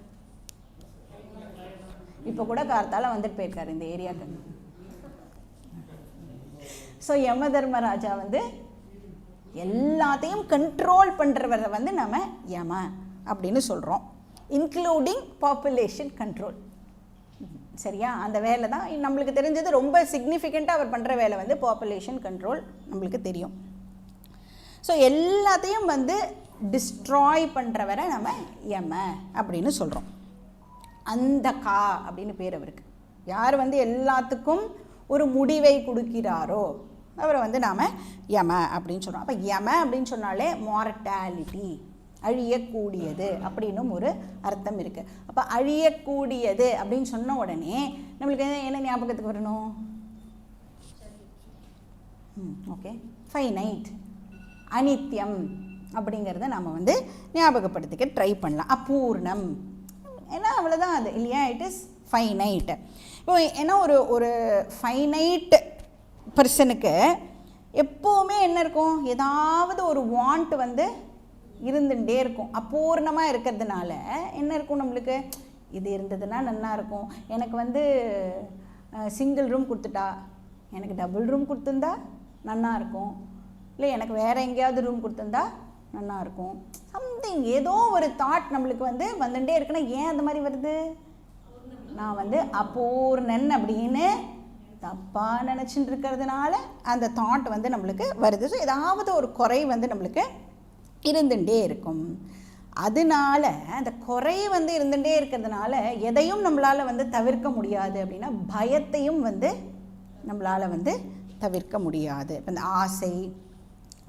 இப்போ கூட கார்த்தால வந்துட்டு போயிருக்காரு இந்த ஏரியாவுக்கு. ஸோ யம தர்மராஜா வந்து எல்லாத்தையும் கண்ட்ரோல் பண்ணுறவரை வந்து நம்ம யம அப்படின்னு சொல்கிறோம், இன்க்ளூடிங் பாப்புலேஷன் கண்ட்ரோல். சரியா? அந்த வேலை தான் நம்மளுக்கு தெரிஞ்சது. ரொம்ப சிக்னிஃபிகண்ட்டாக அவர் பண்ணுற வேலை வந்து பாப்புலேஷன் கண்ட்ரோல் நம்மளுக்கு தெரியும். ஸோ எல்லாத்தையும் வந்து டிஸ்ட்ராய் பண்ணுறவரை நம்ம யம அப்படின்னு சொல்கிறோம். அந்த கா அப்படின்னு பேர் அவருக்கு. யார் வந்து எல்லாத்துக்கும் ஒரு முடிவை கொடுக்கிறாரோ அவரை வந்து நாம் யம அப்படின்னு சொல்கிறோம். அப்போ யம அப்படின்னு சொன்னாலே மார்டாலிட்டி, அழியக்கூடியது அப்படின்னும் ஒரு அர்த்தம் இருக்குது. அப்போ அழியக்கூடியது அப்படின்னு சொன்ன உடனே நம்மளுக்கு என்ன ஞாபகத்துக்கு வரணும்? ஓகே, ஃபைனைட், அனித்யம் அப்படிங்கிறத நம்ம வந்து ஞாபகப்படுத்திக்க ட்ரை பண்ணலாம். அபூர்ணம் ஏன்னா அவ்வளோதான் அது இல்லையா, இட் இஸ் ஃபைனைட். இப்போ ஏன்னா ஒரு ஃபைனைட் பர்சனுக்கு எப்போவுமே என்ன இருக்கும், ஏதாவது ஒரு வாண்ட் வந்து இருந்துகிட்டே இருக்கும். அபூர்ணமாக இருக்கிறதுனால என்ன இருக்கும், நம்மளுக்கு இது இருந்ததுன்னா நல்லா இருக்கும். எனக்கு வந்து சிங்கிள் ரூம் கொடுத்துட்டா, எனக்கு டபுள் ரூம் கொடுத்துருந்தா நல்லா இருக்கும், இல்லை எனக்கு வேறு எங்கேயாவது ரூம் கொடுத்துருந்தா நல்லா இருக்கும். சம்திங் ஏதோ ஒரு தாட் நம்மளுக்கு வந்து வந்துட்டே இருக்குன்னா ஏன் அந்த மாதிரி வருது? நான் வந்து அபூர்ணன் அப்படின்னு தப்பாக நினச்சிட்டு இருக்கிறதுனால அந்த தாட் வந்து நம்மளுக்கு வருது. ஸோ ஏதாவது ஒரு குறை வந்து நம்மளுக்கு இருந்துகிட்டே இருக்கும். அதனால அந்த குறை வந்து இருந்துகிட்டே இருக்கிறதுனால எதையும் நம்மளால் வந்து தவிர்க்க முடியாது. அப்படின்னா பயத்தையும் வந்து நம்மளால் வந்து தவிர்க்க முடியாது. இப்போ இந்த ஆசை,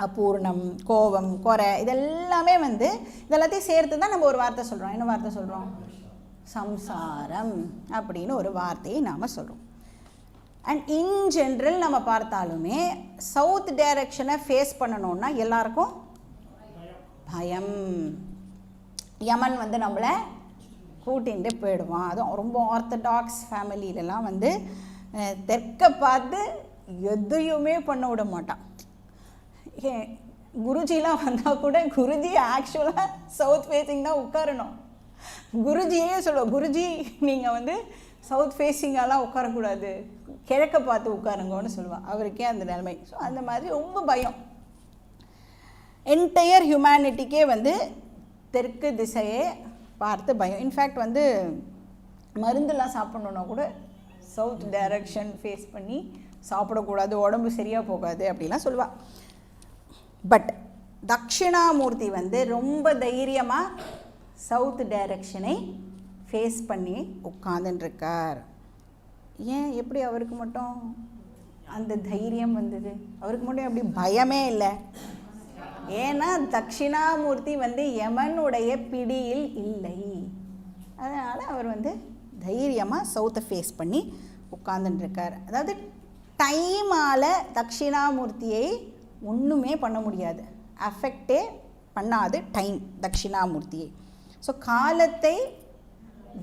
அபூர்ணம், கோபம், குறை இதெல்லாமே வந்து இதெல்லாத்தையும் சேர்த்து தான் நம்ம ஒரு வார்த்தை சொல்கிறோம். என்ன வார்த்தை சொல்கிறோம்? சம்சாரம் அப்படின்னு ஒரு வார்த்தையை நாம் சொல்கிறோம். அண்ட் இன் ஜென்ரல் நம்ம பார்த்தாலுமே சவுத் டைரக்ஷனை ஃபேஸ் பண்ணணுன்னா எல்லாருக்கும் பயம். யமன் வந்து நம்மளை கூட்டிகிட்டு போயிடுவான். அதுவும் ரொம்ப ஆர்த்தடாக்ஸ் ஃபேமிலியிலலாம் வந்து தெற்க பார்த்து எதையுமே பண்ண விட மாட்டான். குருஜிலாம் வந்தால் கூட குருஜி ஆக்சுவலாக சவுத் ஃபேஸிங் தான் உட்காரணும். குருஜியே சொல்லுவோம், குருஜி நீங்கள் வந்து சவுத் ஃபேஸிங்காலாம் உட்காரக்கூடாது, கிழக்க பார்த்து உட்காருங்கன்னு சொல்லுவாள். அவருக்கே அந்த நிலைமை. ஸோ அந்த மாதிரி ரொம்ப பயம். என்டையர் ஹியூமனிட்டிக்கே வந்து தெற்கு திசையே பார்த்து பயம். இன்ஃபேக்ட் வந்து மருந்துலாம் சாப்பிட்ணுன்னா கூட சவுத் டைரக்ஷன் ஃபேஸ் பண்ணி சாப்பிடக்கூடாது, உடம்பு சரியாக போகாது அப்படிலாம் சொல்லுவாள். பட் தட்சிணாமூர்த்தி வந்து ரொம்ப தைரியமாக சவுத் டைரக்ஷனை ஃபேஸ் பண்ணி உட்காந்துட்டுருக்கார். ஏன் எப்படி அவருக்கு மட்டும் அந்த தைரியம் வந்தது? அவருக்கு மட்டும் அப்படி பயமே இல்லை. ஏன்னா தட்சிணாமூர்த்தி வந்து யமனுடைய பிடியில் இல்லை. அதனால் அவர் வந்து தைரியமாக சவுத்தை ஃபேஸ் பண்ணி உட்காந்துட்டுருக்கார். அதாவது டைமால் தட்சிணாமூர்த்தியை ஒன்றுமே பண்ண முடியாது, அஃபெக்டே பண்ணாது டைம் தட்சிணாமூர்த்தியை. ஸோ காலத்தை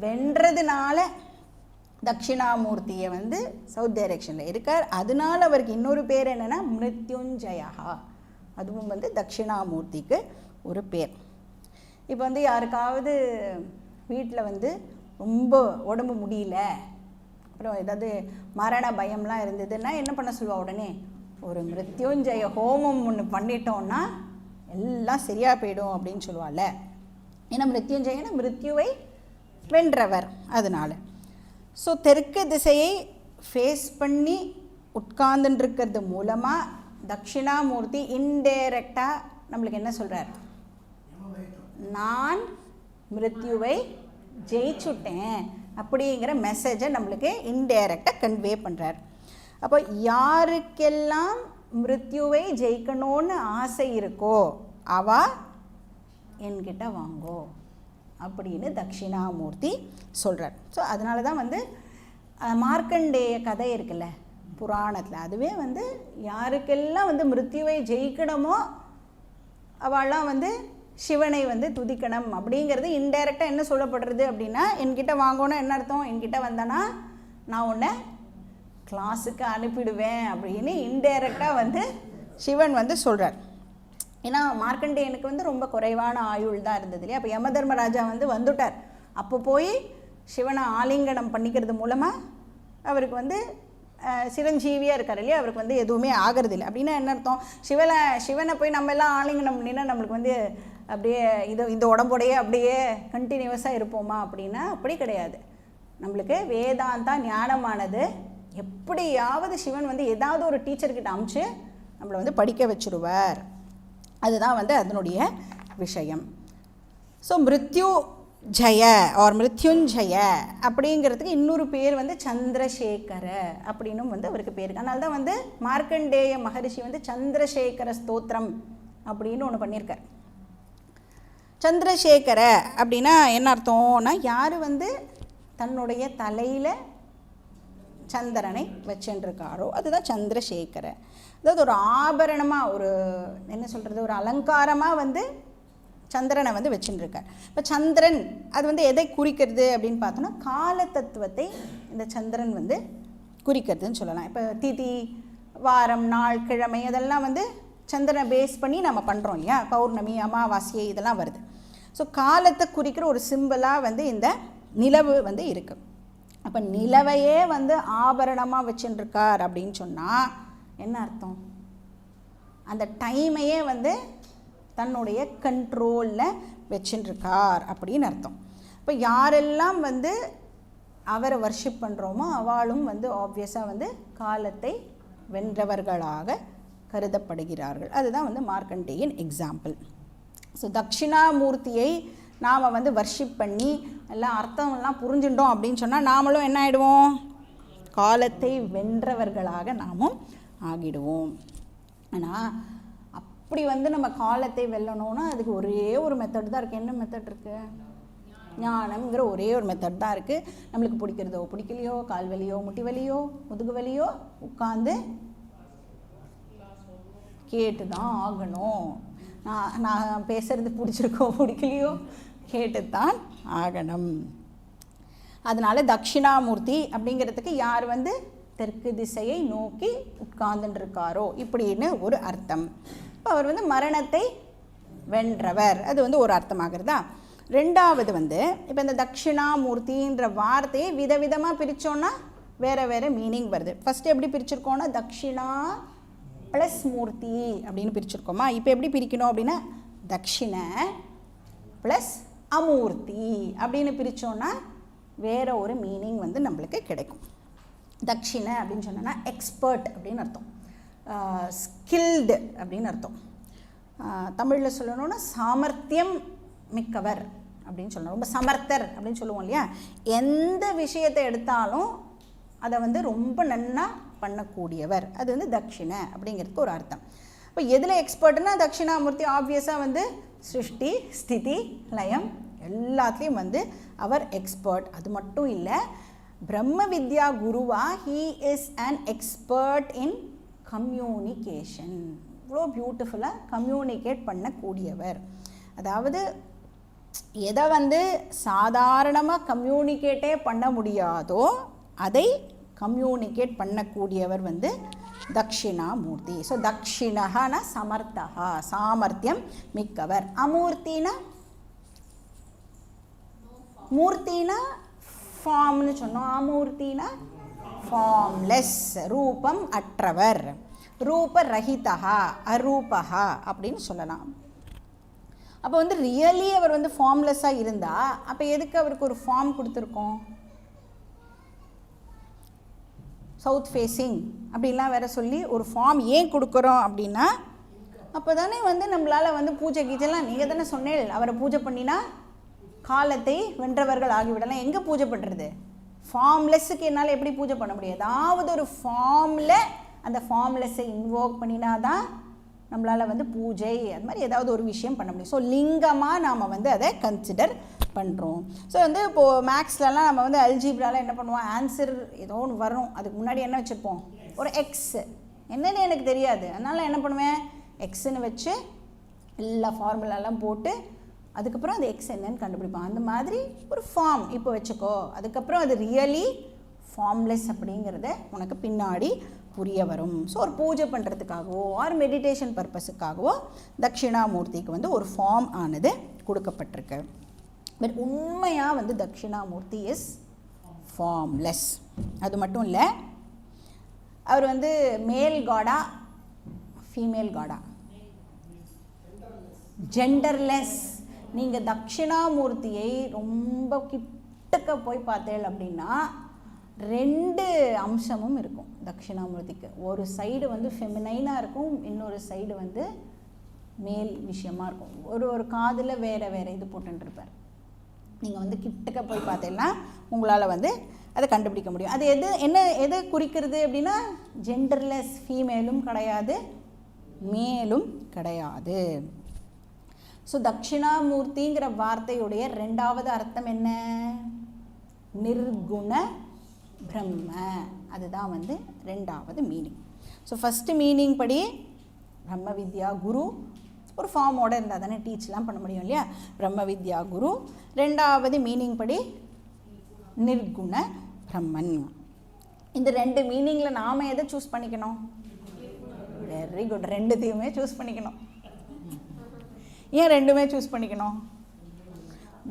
வென்றதுனால தட்சிணாமூர்த்தியை வந்து சவுத் டைரெக்ஷனில் இருக்கார். அதனால அவருக்கு இன்னொரு பேர் என்னென்னா மிருத்யுஞ்சயா. அதுவும் வந்து தட்சிணாமூர்த்திக்கு ஒரு பேர். இப்போ வந்து யாருக்காவது வீட்டில் வந்து ரொம்ப உடம்பு முடியல, அப்புறம் ஏதாவது மரண பயம்லாம் இருந்ததுன்னா என்ன பண்ண சொல்லுவா? உடனே ஒரு மிருத்யுஞ்சய ஹோமம் ஒன்று பண்ணிட்டோன்னா எல்லாம் சரியாக போயிடும் அப்படின்னு சொல்லுவாள்ல. ஏன்னா மிருத்யுஞ்சயனா மிருத்யுவை வென்றவர். அதனால் ஸோ தெற்கு திசையை ஃபேஸ் பண்ணி உட்கார்ந்துட்டுருக்கிறது மூலமாக தட்சிணாமூர்த்தி இன்டைரக்டாக நம்மளுக்கு என்ன சொல்கிறார்? நான் மிருத்யுவை ஜெயிச்சுட்டேன் அப்படிங்கிற மெசேஜை நம்மளுக்கு இன்டைரக்டாக கன்வே பண்ணுறார். அப்போ யாருக்கெல்லாம் மிருத்யுவை ஜெயிக்கணும்னு ஆசை இருக்கோ அவா என்கிட்ட வாங்கோ அப்படின்னு தட்சிணாமூர்த்தி சொல்கிறார். ஸோ அதனால தான் வந்து மார்க்கண்டேய கதை இருக்குல்ல புராணத்தில், அதுவே வந்து யாருக்கெல்லாம் வந்து மிருத்யுவை ஜெயிக்கணுமோ அவெல்லாம் வந்து சிவனை வந்து துதிக்கணும் அப்படிங்கிறது இன்டைரக்டாக என்ன சொல்லப்படுறது அப்படின்னா, என்கிட்ட வாங்கணும்னா என்ன அர்த்தம்? என்கிட்ட வந்தேன்னா நான் உன்னை கிளாஸுக்கு அனுப்பிடுவேன் அப்படின்னு இன்டைரக்டாக வந்து சிவன் வந்து சொல்கிறார். ஏன்னா மார்க்கண்டேயனுக்கு வந்து ரொம்ப குறைவான ஆயுள் தான் இருந்தது இல்லையா. அப்போ யமதர்மராஜா வந்து வந்துட்டார். அப்போ போய் சிவனை ஆலிங்கனம் பண்ணிக்கிறது மூலமாக அவருக்கு வந்து சிரஞ்சீவியாக இருக்கார் இல்லையா, அவருக்கு வந்து எதுவுமே ஆகிறது இல்லை. அப்படின்னா என்ன அர்த்தம்? சிவனை போய் நம்ம எல்லாம் ஆலிங்கனம் பண்ணினா நம்மளுக்கு வந்து அப்படியே இந்த உடம்போடையே அப்படியே கண்டினியூஸாக இருப்போமா அப்படின்னா அப்படி கிடையாது. நம்மளுக்கு வேதாந்தா ஞானமானது எப்படியாவது சிவன் வந்து ஏதாவது ஒரு டீச்சர்கிட்ட அமுச்சு நம்மளை வந்து படிக்க வச்சுருவார். அதுதான் வந்து அதனுடைய விஷயம். ஸோ மிருத்யு ஜய ஆர் மிருத்யுஞ்சய அப்படிங்கிறதுக்கு இன்னொரு பேர் வந்து சந்திரசேகர அப்படின்னும் வந்து அவருக்கு பேர். அதனால தான் வந்து மார்க்கண்டேய மகரிஷி வந்து சந்திரசேகர ஸ்தோத்திரம் அப்படின்னு ஒன்று பண்ணியிருக்கார். சந்திரசேகர அப்படின்னா என்ன அர்த்தம்னா, யார் வந்து தன்னுடைய தலையில் சந்திரனை வச்சுருக்காரோ அதுதான் சந்திரசேகர. அதாவது ஒரு ஆபரணமாக, ஒரு என்ன சொல்கிறது, ஒரு அலங்காரமாக வந்து சந்திரனை வந்து வச்சுருக்கார். இப்போ சந்திரன் அது வந்து எதை குறிக்கிறது அப்படின்னு பார்த்தோன்னா கால தத்துவத்தை இந்த சந்திரன் வந்து குறிக்கிறதுன்னு சொல்லலாம். இப்போ திதி, வாரம், நாள், கிழமை அதெல்லாம் வந்து சந்திரனை பேஸ் பண்ணி நம்ம பண்ணுறோம் இல்லையா. பௌர்ணமி, அமாவாசை இதெல்லாம் வருது. ஸோ காலத்தை குறிக்கிற ஒரு சிம்பிளாக வந்து இந்த நிலவு வந்து இருக்குது. அப்போ நிலவையே வந்து ஆபரணமாக வச்சுருக்கார் அப்படின்னு சொன்னால் என்ன அர்த்தம்? அந்த டைமையே வந்து தன்னுடைய கண்ட்ரோலில் வச்சுருக்கார் அப்படின்னு அர்த்தம். இப்போ யாரெல்லாம் வந்து அவரை வர்ஷிப் பண்ணுறோமோ அவளும் வந்து ஆப்வியஸாக வந்து காலத்தை வென்றவர்களாக கருதப்படுகிறார்கள். அதுதான் வந்து மார்க்கண்டேயன் எக்ஸாம்பிள். ஸோ தட்சிணாமூர்த்தியை நாம் வந்து வர்ஷிப் பண்ணி எல்லாம் அர்த்தம்லாம் புரிஞ்சுட்டோம் அப்படின்னு சொன்னால் நாமளும் என்ன ஆகிடுவோம்? காலத்தை வென்றவர்களாக நாமும் ஆகிடுவோம். ஆனால் அப்படி வந்து நம்ம காலத்தை வெல்லணும்னா அதுக்கு ஒரே ஒரு மெத்தட் தான் இருக்குது. என்ன மெத்தட் இருக்குது? ஞானம்ங்கிற ஒரே ஒரு மெத்தட் தான் இருக்குது. நம்மளுக்கு பிடிக்கிறதோ பிடிக்கலையோ, கால் வலியோ, முட்டி வலியோ, முதுகு வலியோ உட்காந்து கேட்டு தான் ஆகணும். நான் பேசுகிறது பிடிச்சிருக்கோ பிடிக்கலையோ கேட்டு தான் ஆகணும். அதனால் தட்சிணாமூர்த்தி அப்படிங்கிறதுக்கு யார் வந்து தெற்கு திசையை நோக்கி உட்கார்ந்துருக்காரோ இப்படின்னு ஒரு அர்த்தம். இப்போ அவர் வந்து மரணத்தை வென்றவர், அது வந்து ஒரு அர்த்தமாகிறதா. ரெண்டாவது வந்து இப்போ இந்த தட்சிணாமூர்த்தின்ற வார்த்தையை விதவிதமாக பிரித்தோன்னா வேறு வேறு மீனிங் வருது. ஃபஸ்ட்டு எப்படி பிரிச்சிருக்கோன்னா தட்சிணா ப்ளஸ் மூர்த்தி அப்படின்னு பிரிச்சுருக்கோமா. இப்போ எப்படி பிரிக்கணும் அப்படின்னா தக்ஷிண ப்ளஸ் அமூர்த்தி அப்படின்னு பிரித்தோன்னா வேறு ஒரு மீனிங் வந்து நம்மளுக்கு கிடைக்கும். தக்ஷிண அப்படின்னு சொன்னோன்னா எக்ஸ்பர்ட் அப்படின்னு அர்த்தம், ஸ்கில்டு அப்படின்னு அர்த்தம். தமிழில் சொல்லணும்னா சாமர்த்தியம் மிக்கவர் அப்படின்னு சொல்லணும், ரொம்ப சமர்த்தர் அப்படின்னு சொல்லுவோம் இல்லையா. எந்த விஷயத்தை எடுத்தாலும் அதை வந்து ரொம்ப நன்னா பண்ணக்கூடியவர், அது வந்து தக்ஷிண அப்படிங்கிறதுக்கு ஒரு அர்த்தம். இப்போ எதில் எக்ஸ்பர்ட்னா தட்சிணாமூர்த்தி ஆப்வியஸாக வந்து சிருஷ்டி ஸ்திதி லயம் எல்லாத்துலேயும் வந்து அவர் எக்ஸ்பர்ட். அது மட்டும் இல்லை, பிரம்ம வித்யா குருவா he is an expert in communication. இவ்வளோ பியூட்டிஃபுல்லாக கம்யூனிகேட் பண்ணக்கூடியவர். அதாவது எதை வந்து சாதாரணமாக கம்யூனிகேட்டே பண்ண முடியாதோ அதை கம்யூனிகேட் பண்ணக்கூடியவர் வந்து தக்ஷிணாமூர்த்தி. ஸோ தக்ஷிணஹனா சமர்த்தஹா, சாமர்த்தியம் மிக்கவர். அமூர்த்தினா மூர்த்தினா ஃபார்ம்னு சொன்னோம், அமூர்த்தினா ஃபார்ம்லெஸ், ரூபம் அற்றவர், ரூபரஹிதா அரூபஹா அப்படின்னு சொல்லலாம். அப்போ வந்து ரியலி அவர் வந்து ஃபார்ம்லெஸ்ஸாக இருந்தால் அப்போ எதுக்கு அவருக்கு ஒரு ஃபார்ம் கொடுத்துருக்கோம்? சவுத் ஃபேஸிங் அப்படின்லாம் வேற சொல்லி ஒரு ஃபார்ம் ஏன் கொடுக்குறோம் அப்படின்னா, அப்போ தானே வந்து நம்மளால் வந்து பூஜை கீஜெல்லாம் நீங்கள் தானே சொன்னேன், அவரை பூஜை பண்ணினா காலத்தை வென்றவர்கள் ஆகிவிடலாம். எங்கே பூஜை பண்ணுறது? ஃபார்ம்லெஸ்ஸுக்கு என்னால் எப்படி பூஜை பண்ண முடியும்? ஏதாவது ஒரு ஃபார்மில் அந்த ஃபார்ம்லெஸ்ஸை இன்வோக் பண்ணினா தான் நம்மளால் வந்து பூஜை அது மாதிரி ஏதாவது ஒரு விஷயம் பண்ண முடியும். ஸோ லிங்கமாக நாம் வந்து அதை கன்சிடர் பண்ணுறோம். ஸோ வந்து இப்போது மேக்ஸ்லலாம் நம்ம வந்து அல்ஜீப்ராலாம் என்ன பண்ணுவோம், ஆன்சர் ஏதோ ஒன்று வரும், அதுக்கு முன்னாடி என்ன வச்சுருப்போம், ஒரு எக்ஸ், என்னென்னு எனக்கு தெரியாது, அதனால் என்ன பண்ணுவேன், எக்ஸுன்னு வச்சு எல்லா ஃபார்முலாலாம் போட்டு அதுக்கப்புறம் அது எக்ஸ் என்னன்னு கண்டுபிடிப்போம். அந்த மாதிரி ஒரு ஃபார்ம் இப்போ வச்சுக்கோ, அதுக்கப்புறம் அது ரியலி ஃபார்ம்லெஸ் அப்படிங்கிறத உனக்கு பின்னாடி புரிய வரும். ஸோ ஒரு பூஜை பண்ணுறதுக்காகவோ ஆர் மெடிடேஷன் பர்பஸுக்காகவோ தட்சிணாமூர்த்திக்கு வந்து ஒரு ஃபார்ம் ஆனது கொடுக்கப்பட்டிருக்கு. பட் உண்மையாக வந்து தட்சிணாமூர்த்தி இஸ் ஃபார்ம்லெஸ். அது மட்டும் இல்லை, அவர் வந்து மேல் காடா ஃபீமேல் காடா? ஜெண்டர்லெஸ். நீங்கள் தட்சிணாமூர்த்தியை ரொம்ப கிட்டக்க போய் பார்த்தேள் அப்படின்னா 2 அம்சமும் இருக்கும் தட்சிணாமூர்த்திக்கு. ஒரு சைடு வந்து ஃபெமினைனாக இருக்கும், இன்னொரு சைடு வந்து மேல் விஷயமாக இருக்கும். ஒரு காதில் வேறு இது போட்டுருப்பார். நீங்கள் வந்து கிட்டக்க போய் பார்த்தீங்கன்னா உங்களால் வந்து அதை கண்டுபிடிக்க முடியும். அது எதை குறிக்கிறது அப்படின்னா ஜெண்டர்லெஸ், ஃபீமேலும் கிடையாது மேலும் கிடையாது. ஸோ தட்சிணாமூர்த்திங்கிற வார்த்தையுடைய 2வது அர்த்தம் என்ன? நிர்குண பிரம்ம. அதுதான் வந்து 2வது மீனிங். ஸோ ஃபஸ்ட்டு மீனிங் படி பிரம்ம வித்யா குரு ஒரு ஃபார்மோடு இருந்தால் தானே டீச்லாம் பண்ண முடியும் இல்லையா, பிரம்ம வித்யா குரு. 2வது மீனிங் படி நிர்குண பிரம்மன். இந்த 2 மீனிங்கில் நாம் எதை சூஸ் பண்ணிக்கணும்? வெரி குட், 2த்தையுமே சூஸ் பண்ணிக்கணும். ஏன் 2மே சூஸ் பண்ணிக்கணும்?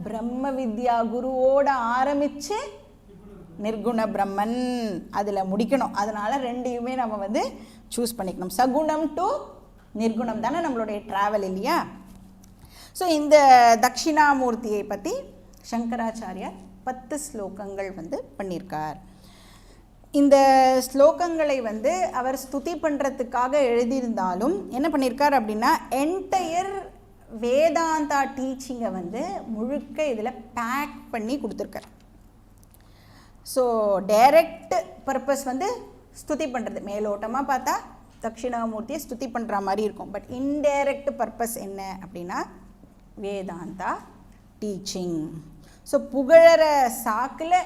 பிரம்ம வித்யா குருவோட ஆரம்பித்து நிர்குண பிரம்மன் அதில் முடிக்கணும். அதனால் 2யுமே நம்ம வந்து சூஸ் பண்ணிக்கணும். சகுணம் டு நிர்குணம் தானே நம்மளுடைய ட்ராவல் இல்லையா. ஸோ இந்த தட்சிணாமூர்த்தியை பற்றி சங்கராச்சாரியார் 10 ஸ்லோகங்கள் வந்து பண்ணியிருக்கார். இந்த ஸ்லோகங்களை வந்து அவர் ஸ்துதி பண்ணுறதுக்காக எழுதியிருந்தாலும் என்ன பண்ணியிருக்கார் அப்படின்னா என்டையர் வேதாந்தா டீச்சிங்கை வந்து முழுக்க இதில் பேக் பண்ணி கொடுத்துருக்கார். ஸோ டைரக்ட் பர்பஸ் வந்து ஸ்துதி பண்ணுறது, மேலோட்டமாக பார்த்தா தட்சிணாமூர்த்தியை ஸ்துதி பண்ணுற மாதிரி இருக்கும். பட் இன்டைரக்ட் பர்பஸ் என்ன அப்படின்னா வேதாந்தா டீச்சிங். ஸோ புகழற சாக்கில்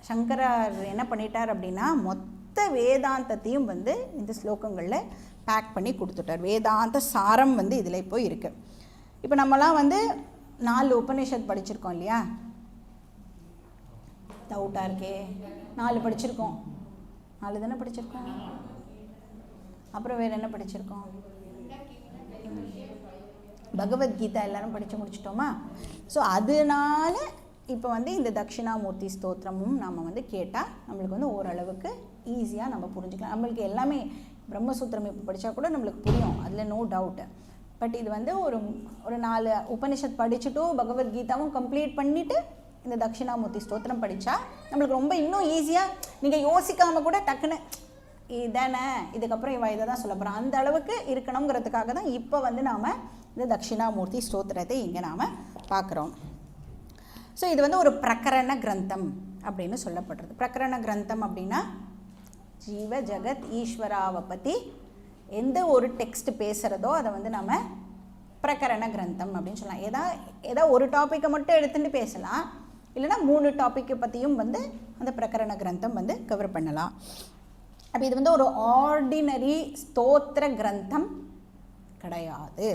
சங்கரார் என்ன பண்ணிட்டார் அப்படின்னா மொத்த வேதாந்தத்தையும் வந்து இந்த ஸ்லோகங்களில் பேக் பண்ணி கொடுத்துட்டார். வேதாந்த சாரம் வந்து இதில் போய் இருக்குது. இப்போ நம்மலாம் வந்து 4 உபநிஷத் படிச்சிருக்கோம் இல்லையா, டவுட்டாக இருக்கே, 4 படிச்சிருக்கோம், 4 தானே படிச்சிருக்கோம். அப்புறம் வேறு என்ன படிச்சிருக்கோம்? பகவத்கீதா எல்லாரும் படித்து முடிச்சிட்டோமா. ஸோ அதனால இப்போ வந்து இந்த தட்சிணாமூர்த்தி ஸ்தோத்திரமும் நாம் வந்து கேட்டால் நம்மளுக்கு வந்து ஓரளவுக்கு ஈஸியாக நம்ம புரிஞ்சுக்கலாம். நம்மளுக்கு எல்லாமே பிரம்மசூத்திரம் இப்போ படித்தா கூட நம்மளுக்கு புரியும், அதில் நோ டவுட்டு. பட் இது வந்து ஒரு 4 உபனிஷத் படிச்சுட்டு பகவத்கீதாவும் கம்ப்ளீட் பண்ணிவிட்டு இந்த தட்சிணாமூர்த்தி ஸ்தோத்திரம் படித்தா நம்மளுக்கு ரொம்ப இன்னும் ஈஸியாக நீங்கள் யோசிக்காமல் கூட டக்குன்னு இதானே இதுக்கப்புறம் இவ இதை தான் சொல்ல போகிறோம் அந்த அளவுக்கு இருக்கணுங்கிறதுக்காக தான் இப்போ வந்து நாம் இந்த தட்சிணாமூர்த்தி ஸ்தோத்திரத்தை இங்கே நாம் பார்க்குறோம். ஸோ இது வந்து ஒரு பிரகரண கிரந்தம் அப்படின்னு சொல்லப்படுறது. பிரகரண கிரந்தம் அப்படின்னா ஜீவ ஜகத் ஈஸ்வராவை பற்றி எந்த ஒரு டெக்ஸ்ட் பேசுகிறதோ அதை வந்து நம்ம பிரகரண கிரந்தம் அப்படின்னு சொல்லலாம். ஏதோ ஒரு டாப்பிக்கை மட்டும் எடுத்துகிட்டு பேசலாம், இல்லைனா 3 டாப்பிக்கை பற்றியும் வந்து அந்த பிரகரண கிரந்தம் வந்து கவர் பண்ணலாம். அப்போ இது வந்து ஒரு ஆர்டினரி ஸ்தோத்திர கிரந்தம் கிடையாது.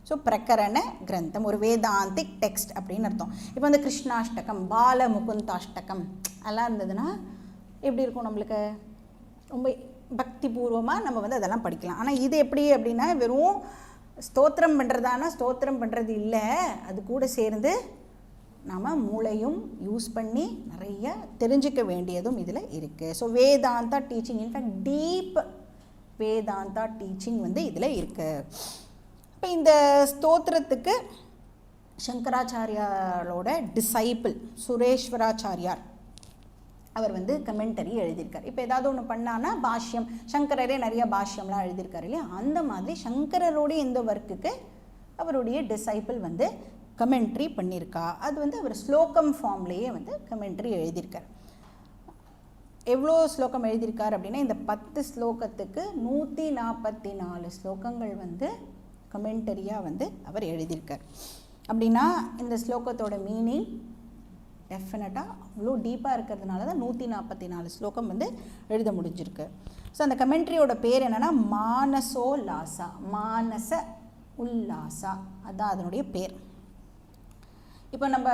ஸோ பிரகரண கிரந்தம் ஒரு வேதாந்திக் டெக்ஸ்ட் அப்படின்னு அர்த்தம். இப்போ வந்து கிருஷ்ணாஷ்டகம், பால முகுந்தாஷ்டகம் எல்லாம் இருந்ததுன்னா எப்படி இருக்கும், நம்மளுக்கு ரொம்ப பக்தி பூர்வமாக நம்ம வந்து அதெல்லாம் படிக்கலாம். ஆனால் இது எப்படி அப்படின்னா வெறும் ஸ்தோத்திரம் பண்ணுறதானா ஸ்தோத்திரம் பண்ணுறது இல்லை, அது கூட சேர்ந்து நாம் மூளையும் யூஸ் பண்ணி நிறைய தெரிஞ்சிக்க வேண்டியதும் இதில் இருக்குது. So Vedanta teaching, in fact deep Vedanta teaching வந்து இதில் இருக்குது. இப்போ இந்த ஸ்தோத்திரத்துக்கு சங்கராச்சாரியாரோட டிசைபிள் சுரேஸ்வராச்சாரியார் அவர் வந்து கமெண்டரி எழுதியிருக்கார். இப்போ ஏதாவது ஒன்று பண்ணான்னா பாஷ்யம், சங்கரரே நிறைய பாஷ்யம்லாம் எழுதியிருக்காரு இல்லையா, அந்த மாதிரி சங்கரருடைய இந்த ஒர்க்குக்கு அவருடைய டிசைபிள் வந்து கமெண்ட்ரி பண்ணியிருக்கா. அது வந்து அவர் ஸ்லோகம் ஃபார்ம்லேயே வந்து கமெண்ட்ரி எழுதியிருக்கார். எவ்வளோ ஸ்லோகம் எழுதியிருக்கார் அப்படின்னா இந்த 10 ஸ்லோகத்துக்கு 144 ஸ்லோகங்கள் வந்து கமெண்டரியாக வந்து அவர் எழுதியிருக்கார். அப்படின்னா இந்த ஸ்லோகத்தோட மீனிங் டெஃபினட்டாக அவ்வளோ டீப்பாக இருக்கிறதுனால தான் 144 ஸ்லோகம் வந்து எழுத முடிஞ்சிருக்கு. ஸோ அந்த கமெண்ட்ரியோட பேர் என்னென்னா மானசோல்லாசா, மானச உல்லாசா, அதுதான் அதனுடைய பேர். இப்போ நம்ம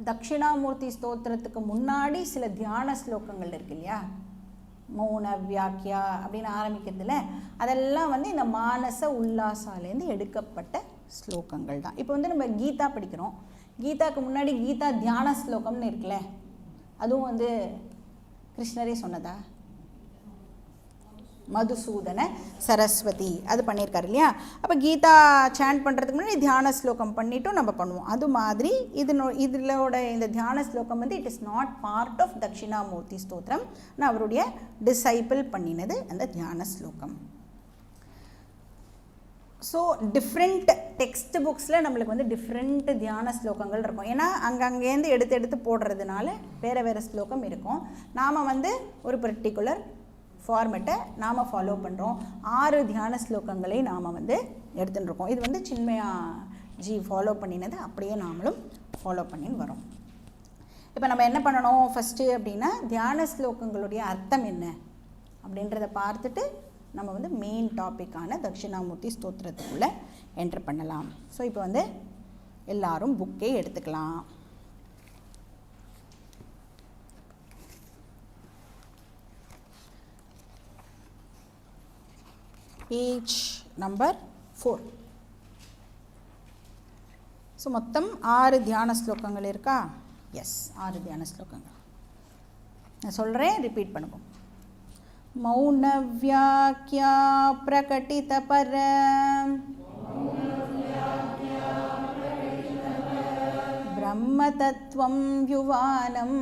தட்சிணாமூர்த்தி ஸ்தோத்திரத்துக்கு முன்னாடி சில தியான ஸ்லோகங்கள் இருக்கு இல்லையா, மௌன வியாக்கியா அப்படின்னு ஆரம்பிக்கிறதுல அதெல்லாம் வந்து இந்த மானச உல்லாசாலேருந்து எடுக்கப்பட்ட ஸ்லோகங்கள் தான். இப்போ வந்து நம்ம கீதா படிக்கிறோம், கீதாவுக்கு முன்னாடி கீதா தியான ஸ்லோகம்னு இருக்குல்ல, அதுவும் வந்து கிருஷ்ணரே சொன்னதா, மதுசூதன சரஸ்வதி அது பண்ணியிருக்காரு இல்லையா. அப்போ கீதா சாண்ட் பண்ணுறதுக்கு முன்னாடி தியான ஸ்லோகம் பண்ணிவிட்டும் நம்ம பண்ணுவோம். அது மாதிரி இதோட இந்த தியான ஸ்லோகம் வந்து it is not part of Dakshinamurthy ஸ்தோத்திரம், நான் அவருடைய டிசைபிள் பண்ணினது அந்த தியான ஸ்லோகம். ஸோ டிஃப்ரெண்ட் டெக்ஸ்ட் புக்ஸில் நம்மளுக்கு வந்து டிஃப்ரெண்ட் தியான ஸ்லோகங்கள் இருக்கும். ஏன்னா அங்கங்கேருந்து எடுத்து போடுறதுனால வேறு ஸ்லோகம் இருக்கும். நாம் வந்து ஒரு பர்டிகுலர் ஃபார்மெட்டை நாம் ஃபாலோ பண்ணுறோம். 6 தியான ஸ்லோகங்களை நாம் வந்து எடுத்துட்டுருக்கோம். இது வந்து சின்மயா ஜி ஃபாலோ பண்ணினது அப்படியே நாமளும் ஃபாலோ பண்ணின்னு வரோம். இப்போ நம்ம என்ன பண்ணணும் ஃபஸ்ட்டு அப்படின்னா தியான ஸ்லோகங்களுடைய அர்த்தம் என்ன அப்படின்றத பார்த்துட்டு நம்ம வந்து மெயின் டாப்பிக்கான தட்சிணாமூர்த்தி ஸ்தோத்திரத்துக்குள்ளே என்டர் பண்ணலாம். ஸோ இப்போ வந்து எல்லாரும் புக்கே எடுத்துக்கலாம். Page number 4. ஸோ மொத்தம் 6 தியான ஸ்லோகங்கள் இருக்கா? எஸ், 6 தியான ஸ்லோகங்கள். நான் சொல்கிறேன், ரிப்பீட் பண்ணுவோம். மௌன வியாக்கியா பிரகடித பர பிரம்ம தத்துவம் யுவானம்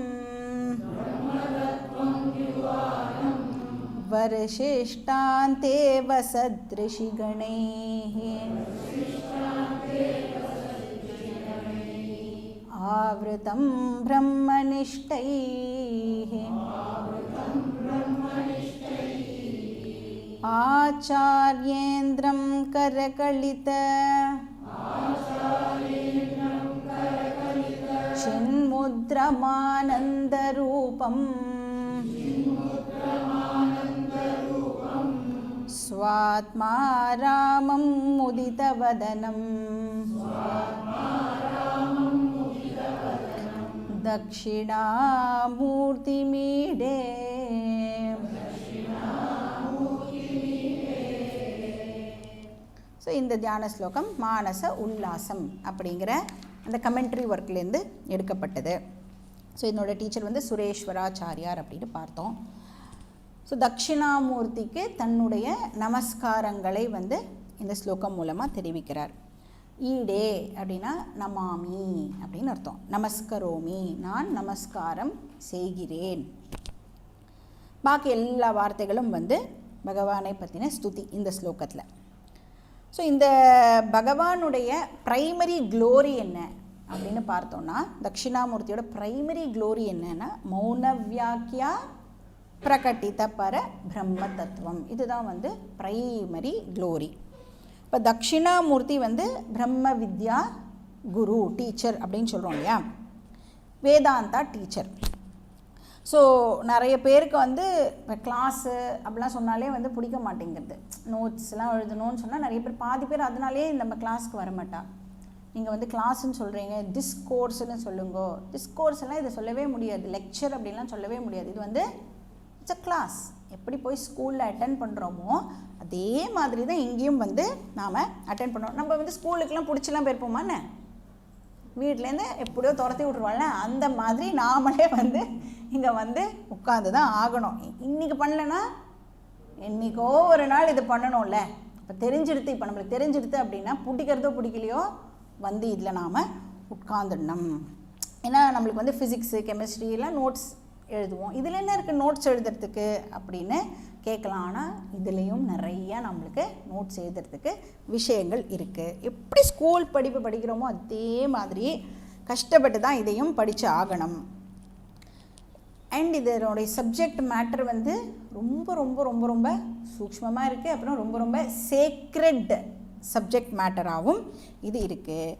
வருஷிஷ்டாந்தேவ சத்ருஷிகணைः ஆவ்ருதம் பிரம்மனிஷ்டைः ஆச்சார்யேந்திரம் கரகலித சின்முத்ரமானந்தரூபம் ஸ்வாத்மா ராமம் முதிதவதனம் தக்ஷிணாமூர்த்திமீடே. ஸோ இந்த தியான ஸ்லோகம் மானச உல்லாசம் அப்படிங்கிற அந்த கமெண்ட்ரி ஒர்க்லேருந்து எடுக்கப்பட்டது. ஸோ என்னோட டீச்சர் வந்து சுரேஸ்வராச்சாரியார் அப்படின்னு பார்த்தோம். ஸோ தட்சிணாமூர்த்திக்கு தன்னுடைய நமஸ்காரங்களை வந்து இந்த ஸ்லோகம் மூலமாக தெரிவிக்கிறார். ஈடே அப்படின்னா நமாமி அப்படின்னு அர்த்தம். நமஸ்கரோமி, நான் நமஸ்காரம் செய்கிறேன். பாக்கி எல்லா வார்த்தைகளும் வந்து பகவானை பற்றின ஸ்துதி இந்த ஸ்லோகத்தில். ஸோ இந்த பகவானுடைய ப்ரைமரி க்ளோரி என்ன அப்படின்னு பார்த்தோன்னா, தட்சிணாமூர்த்தியோட ப்ரைமரி க்ளோரி என்னன்னா மௌனவியாக்கியா பிரகட்டித பர பிரம்ம தத்துவம். இதுதான் வந்து ப்ரைமரி க்ளோரி. இப்போ தட்சிணாமூர்த்தி வந்து பிரம்ம வித்யா குரு, டீச்சர் அப்படின்னு சொல்கிறோம் இல்லையா, வேதாந்தா டீச்சர். ஸோ நிறைய பேருக்கு வந்து இப்போ கிளாஸு அப்படிலாம் சொன்னாலே வந்து பிடிக்க மாட்டேங்கிறது. நோட்ஸ்லாம் எழுதணும்னு சொன்னால் நிறைய பேர், பாதி பேர் அதனாலே நம்ம கிளாஸுக்கு வரமாட்டா. நீங்கள் வந்து கிளாஸுன்னு சொல்கிறீங்க, டிஸ்கோர்ஸ்னு சொல்லுங்கோ. டிஸ்கோர்ஸ்லாம் இதை சொல்லவே முடியாது, லெக்சர் அப்படின்லாம் சொல்லவே முடியாது. இது வந்து இட்ஸ் அ கிளாஸ். எப்படி போய் ஸ்கூலில் அட்டென்ட் பண்ணுறோமோ அதே மாதிரி தான் இங்கேயும் வந்து நாம் அட்டென்ட் பண்ணுறோம். நம்ம வந்து ஸ்கூலுக்கெலாம் பிடிச்சலாம் போயிருப்போமான்னு, வீட்டிலேருந்து எப்படியோ துரத்தி விட்ருவாள்ல, அந்த மாதிரி நாமளே வந்து இங்கே வந்து உட்காந்து தான் ஆகணும். இன்றைக்கி பண்ணலைன்னா என்றைக்கோ ஒரு நாள் இது பண்ணணும்ல. இப்போ தெரிஞ்சிடுத்து, இப்போ நம்மளுக்கு தெரிஞ்சிடுத்து அப்படின்னா பிடிக்கிறதோ பிடிக்கலையோ வந்து இதில் நாம் உட்காந்துடணும். ஏன்னா நம்மளுக்கு வந்து ஃபிசிக்ஸு கெமிஸ்ட்ரியெலாம் நோட்ஸ் எழுதுவோம். இதில் என்ன இருக்குது நோட்ஸ் எழுதுறதுக்கு அப்படின்னு கேட்கலாம். ஆனால் இதுலேயும் நிறையா நம்மளுக்கு நோட்ஸ் எழுதுறதுக்கு விஷயங்கள் இருக்குது. எப்படி ஸ்கூல் படிப்பு படிக்கிறோமோ அதே மாதிரி கஷ்டப்பட்டு தான் இதையும் படித்து ஆகணும். அண்ட் இதனுடைய சப்ஜெக்ட் மேட்டர் வந்து ரொம்ப ரொம்ப ரொம்ப ரொம்ப சூக்ஷ்மமாக இருக்குது. அப்புறம் ரொம்ப ரொம்ப சேக்ரெட் சப்ஜெக்ட் மேட்டராகவும் இது இருக்குது.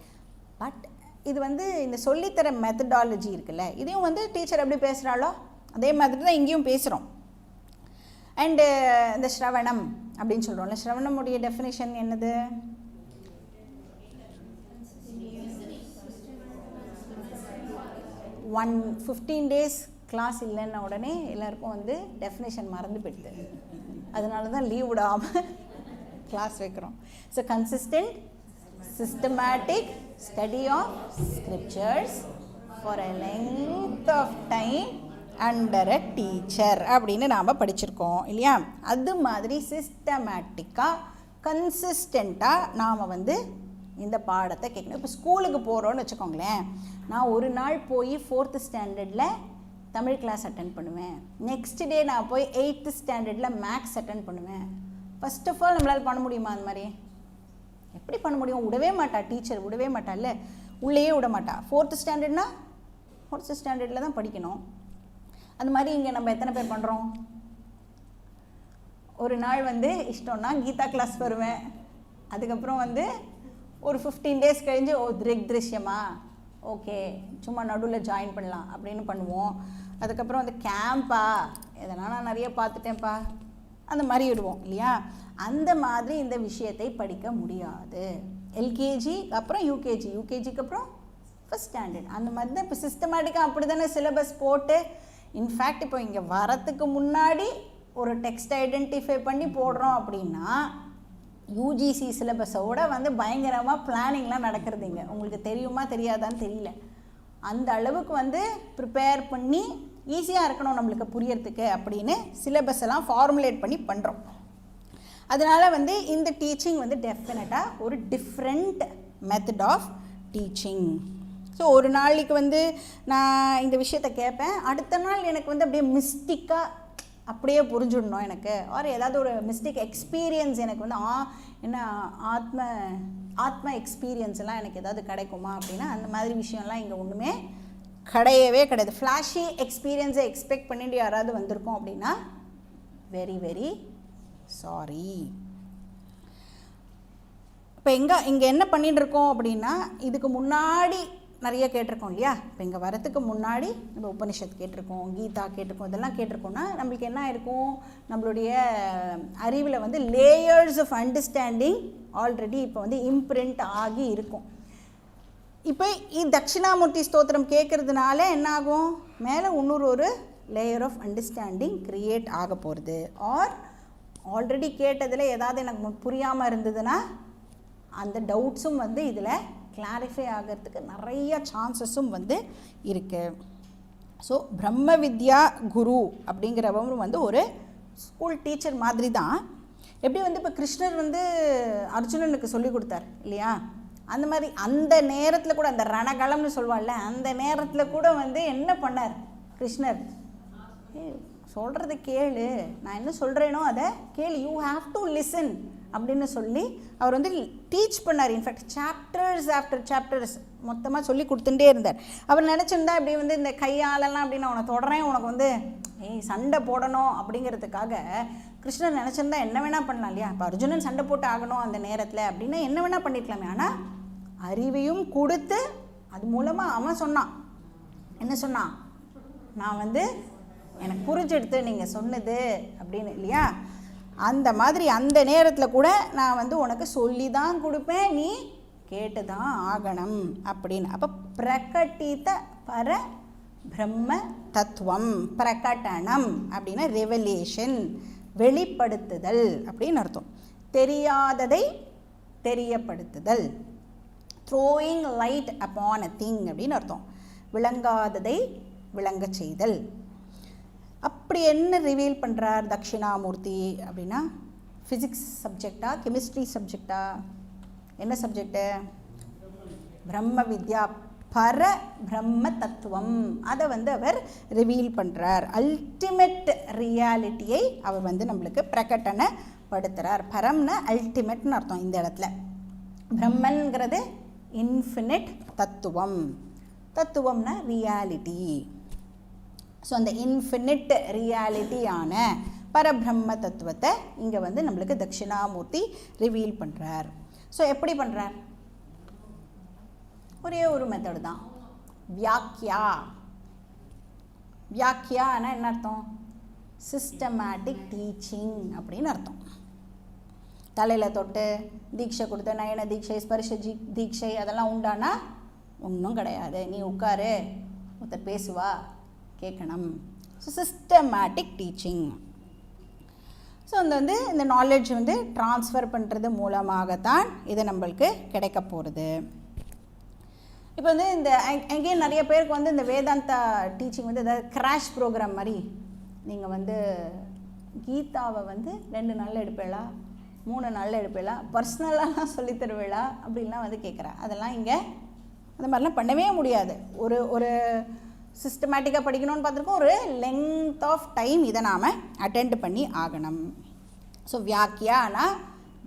பட் இது வந்து இந்த சொல்லித்தர மெத்தடாலஜி இருக்குல்ல, இதையும் வந்து டீச்சர் எப்படி பேசுகிறாளோ அதே மாதிரி தான் இங்கேயும் பேசுகிறோம். அண்டு இந்த ஸ்ரவணம் அப்படின்னு சொல்கிறோம்ல, ஸ்ரவணமுடைய டெஃபினேஷன் என்னது? ஒன் 15 days கிளாஸ் இல்லைன்னா உடனே எல்லாருக்கும் வந்து டெஃபினேஷன் மறந்து போயிடுது. அதனால தான் லீவ் விடாமல் கிளாஸ் வைக்கிறோம். So consistent systematic study of scriptures for a length of time under a teacher அப்படின்னு நாம் படிச்சிருக்கோம் இல்லையா. அது மாதிரி சிஸ்டமேட்டிக்காக கன்சிஸ்டண்ட்டாக நாம் வந்து இந்த பாடத்தை கேட்கணும். இப்போ ஸ்கூலுக்கு போகிறோன்னு வச்சுக்கோங்களேன், நான் ஒரு நாள் போய் 4th standardல தமிழ் கிளாஸ் அட்டென்ட் பண்ணுவேன். நெக்ஸ்ட் டே நான் போய் 8th standardல மேக்ஸ் அட்டென்ட் பண்ணுவேன். ஃபர்ஸ்ட் ஆஃப் ஆல் நம்மளால் பண்ண முடியுமா? அந்த மாதிரி எப்படி பண்ண முடியும்? விடவே மாட்டா டீச்சர், விடவே மாட்டா இல்லை, உள்ளேயே விட மாட்டா. 4th standardனா 4th standardல தான் படிக்கணும். அந்த மாதிரி இங்கே நம்ம எத்தனை பேர் பண்ணுறோம்? ஒரு நாள் வந்து இஷ்டம்னா கீதா கிளாஸ் வருவேன். அதுக்கப்புறம் வந்து ஒரு 15 days கழிஞ்சு திருஷ்யமா ஓகே சும்மா நடுவில் ஜாயின் பண்ணலாம் அப்படின்னு பண்ணுவோம். அதுக்கப்புறம் வந்து கேம்பா இதெல்லாம் நான் நிறைய பார்த்துட்டேன்ப்பா அந்த மாதிரி விடுவோம் இல்லையா. அந்த மாதிரி இந்த விஷயத்தை படிக்க முடியாது. எல்கேஜி அப்புறம் யூகேஜிக்கு அப்புறம் 1st standard அந்த மாதிரி தான் இப்போ சிஸ்டமேட்டிக்காக அப்படி தானே சிலபஸ் போட்டு. இன்ஃபேக்ட் இப்போ இங்கே வரத்துக்கு முன்னாடி ஒரு டெக்ஸ்ட் ஐடென்டிஃபை பண்ணி போடுறோம் அப்படின்னா யூஜிசி சிலபஸோட வந்து பயங்கரமாக பிளானிங்லாம் நடக்கிறதுங்க. உங்களுக்கு தெரியுமா தெரியாதான்னு தெரியல. அந்த அளவுக்கு வந்து ப்ரிப்பேர் பண்ணி ஈஸியாக இருக்கணும் நம்மளுக்கு புரியறதுக்கு அப்படின்னு சிலபஸ் எல்லாம் ஃபார்முலேட் பண்ணி பண்ணுறோம். அதனால் வந்து இந்த டீச்சிங் வந்து டெஃபினட்டாக ஒரு different method of teaching. So ஒரு நாளைக்கு வந்து நான் இந்த விஷயத்தை கேட்பேன், அடுத்த நாள் எனக்கு வந்து அப்படியே மிஸ்டிக்காக அப்படியே புரிஞ்சுடணும் எனக்கு. ஒரு ஏதாவது ஒரு மிஸ்டிக் எக்ஸ்பீரியன்ஸ் எனக்கு வந்து என்ன ஆத்ம எக்ஸ்பீரியன்ஸ் எல்லாம் எனக்கு ஏதாவது கிடைக்குமா அப்படின்னா அந்த மாதிரி விஷயம்லாம் இங்கே ஒன்றுமே கிடையவே கிடையாது. ஃப்ளாஷி எக்ஸ்பீரியன்ஸை எக்ஸ்பெக்ட் பண்ணிட்டு யாராவது வந்திருக்கோம் அப்படின்னா வெரி வெரி சாரி. இப்போ இங்கே என்ன பண்ணிட்டு இருக்கோம் அப்படின்னா இதுக்கு முன்னாடி நிறைய கேட்டிருக்கோம் இல்லையா. இப்போ இங்கே வரத்துக்கு முன்னாடி நம்ம உபனிஷத் கேட்டிருக்கோம், கீதா கேட்டிருக்கோம், இதெல்லாம் கேட்டிருக்கோம்னா நம்மளுக்கு என்ன இருக்கும், நம்மளுடைய அறிவில் வந்து லேயர்ஸ் ஆஃப் அண்டர்ஸ்டாண்டிங் ஆல்ரெடி இப்போ வந்து இம்ப்ரிண்ட் ஆகி இருக்கும். இப்போ தட்சிணாமூர்த்தி ஸ்தோத்திரம் கேட்குறதுனால என்ன ஆகும், மேலே இன்னொரு ஒரு லேயர் ஆஃப் அண்டர்ஸ்டாண்டிங் க்ரியேட் ஆக போகிறது. ஆர் ஆல்ரெடி கேட்டதில் ஏதாவது எனக்கு புரியாமல் இருந்ததுன்னா அந்த டவுட்ஸும் வந்து இதில் கிளாரிஃபை ஆகிறதுக்கு நிறைய சான்சஸும் வந்து இருக்குது. ஸோ பிரம்ம வித்யா குரு அப்படிங்கிறவரும் வந்து ஒரு ஸ்கூல் டீச்சர் மாதிரி தான். எப்படி வந்து இப்போ கிருஷ்ணர் வந்து அர்ஜுனனுக்கு சொல்லி கொடுத்தார் இல்லையா, அந்த மாதிரி அந்த நேரத்தில் கூட அந்த ரணகளம்னு சொல்லுவாள்ல, அந்த நேரத்தில் கூட வந்து என்ன பண்ணார் கிருஷ்ணர், சொல்கிறத கேளு, நான் என்ன சொல்கிறேனோ அதை கேளு, யூ ஹாவ் டு லிசன் அப்படின்னு சொல்லி அவர் வந்து டீச் பண்ணார். இன்ஃபேக்ட் சாப்டர்ஸ் ஆஃப்டர் சாப்டர்ஸ் மொத்தமாக சொல்லி கொடுத்துட்டே இருந்தார். அவர் நினச்சிருந்தா இப்படி வந்து இந்த கையாலெல்லாம் அப்படி நான் உன்னை தொடறேன், உனக்கு வந்து சண்டை போடணும் அப்படிங்கிறதுக்காக கிருஷ்ணர் நினச்சிருந்தா என்ன வேணால் பண்ணலாம் இல்லையா. இப்போ அர்ஜுனன் சண்டை போட்டு ஆகணும் அந்த நேரத்தில் அப்படின்னா என்ன வேணால் பண்ணிக்கலாமே. ஆனால் அறிவையும் கொடுத்து அது மூலமாக அவன் சொன்னான், என்ன சொன்னான், நான் வந்து எனக்கு புரிஞ்செடுத்து நீங்கள் சொன்னது அப்படின்னு இல்லையா. அந்த மாதிரி அந்த நேரத்தில் கூட நான் வந்து உனக்கு சொல்லி தான் கொடுப்பேன், நீ கேட்டு தான் ஆகணும் அப்படின்னு. அப்போ பிரகட்டித பர பிரம்ம தத்துவம், பிரகட்டனம் அப்படின்னா ரெவலேஷன், வெளிப்படுத்துதல் அப்படின்னு அர்த்தம். தெரியாததை தெரியப்படுத்துதல், throwing light upon a thing அப்படின்னு அர்த்தம். விளங்காததை விளங்க செய்தல். அப்படி என்ன ரிவீல் பண்ணுறார் தட்சிணாமூர்த்தி அப்படின்னா, ஃபிசிக்ஸ் சப்ஜெக்டா கெமிஸ்ட்ரி சப்ஜெக்டா, என்ன சப்ஜெக்டு, பிரம்ம வித்யா பர பிரம்ம தத்துவம், அதை வந்து அவர் ரிவீல் பண்ணுறார். அல்டிமேட் ரியாலிட்டியை அவர் வந்து நம்மளுக்கு பிரகடனப்படுத்துகிறார். பரம்னா அல்டிமேட்னு அர்த்தம் இந்த இடத்துல. பிரம்மன்கிறது இன்ஃபினிட் தத்துவம், தத்துவம்னா ரியாலிட்டி. ஸோ அந்த இன்ஃபினிட் ரியாலிட்டியான பரபிரம்ம தத்துவத்தை இங்கே வந்து நம்மளுக்கு தட்சிணாமூர்த்தி ரிவீல் பண்ணுறார். ஸோ எப்படி பண்ணுறார், ஒரே ஒரு மெத்தடு தான், வியாக்கியா. வியாக்கியானா என்ன அர்த்தம், சிஸ்டமேட்டிக் டீச்சிங் அப்படின்னு அர்த்தம். தலையில் தொட்டு தீட்சை கொடுத்த நயன தீட்சை ஸ்பர்ஷ தீட்சை அதெல்லாம் உண்டானா ஒன்றும் கிடையாது. நீ உட்காரு, ஒருத்தர் பேசுவா கேட்கணும். So systematic teaching. ஸோ அந்த வந்து இந்த நாலேஜ் வந்து ட்ரான்ஸ்ஃபர் பண்ணுறது மூலமாகத்தான் இது நம்மளுக்கு கிடைக்க போகிறது. இப்போ வந்து இந்த எங்கேயும் நிறைய பேருக்கு வந்து இந்த வேதாந்தா டீச்சிங் வந்து ஏதாவது கிராஷ் ப்ரோக்ராம் மாதிரி, நீங்கள் வந்து கீதாவை வந்து 2 நாளில் எடுப்பீங்களா, 3 நாளில் எடுப்பீங்களா, பர்சனலாலாம் சொல்லித் தருவீங்களா அப்படின்லாம் வந்து கேட்குறா. அதெல்லாம் இங்கே அந்த மாதிரிலாம் பண்ணவே முடியாது. ஒரு சிஸ்டமேட்டிக்காக படிக்கணும்னு பார்த்துருக்கோம், ஒரு லெங்த் ஆஃப் டைம் இதை நாம் அட்டெண்ட் பண்ணி ஆகணும். ஸோ வியாக்கியானா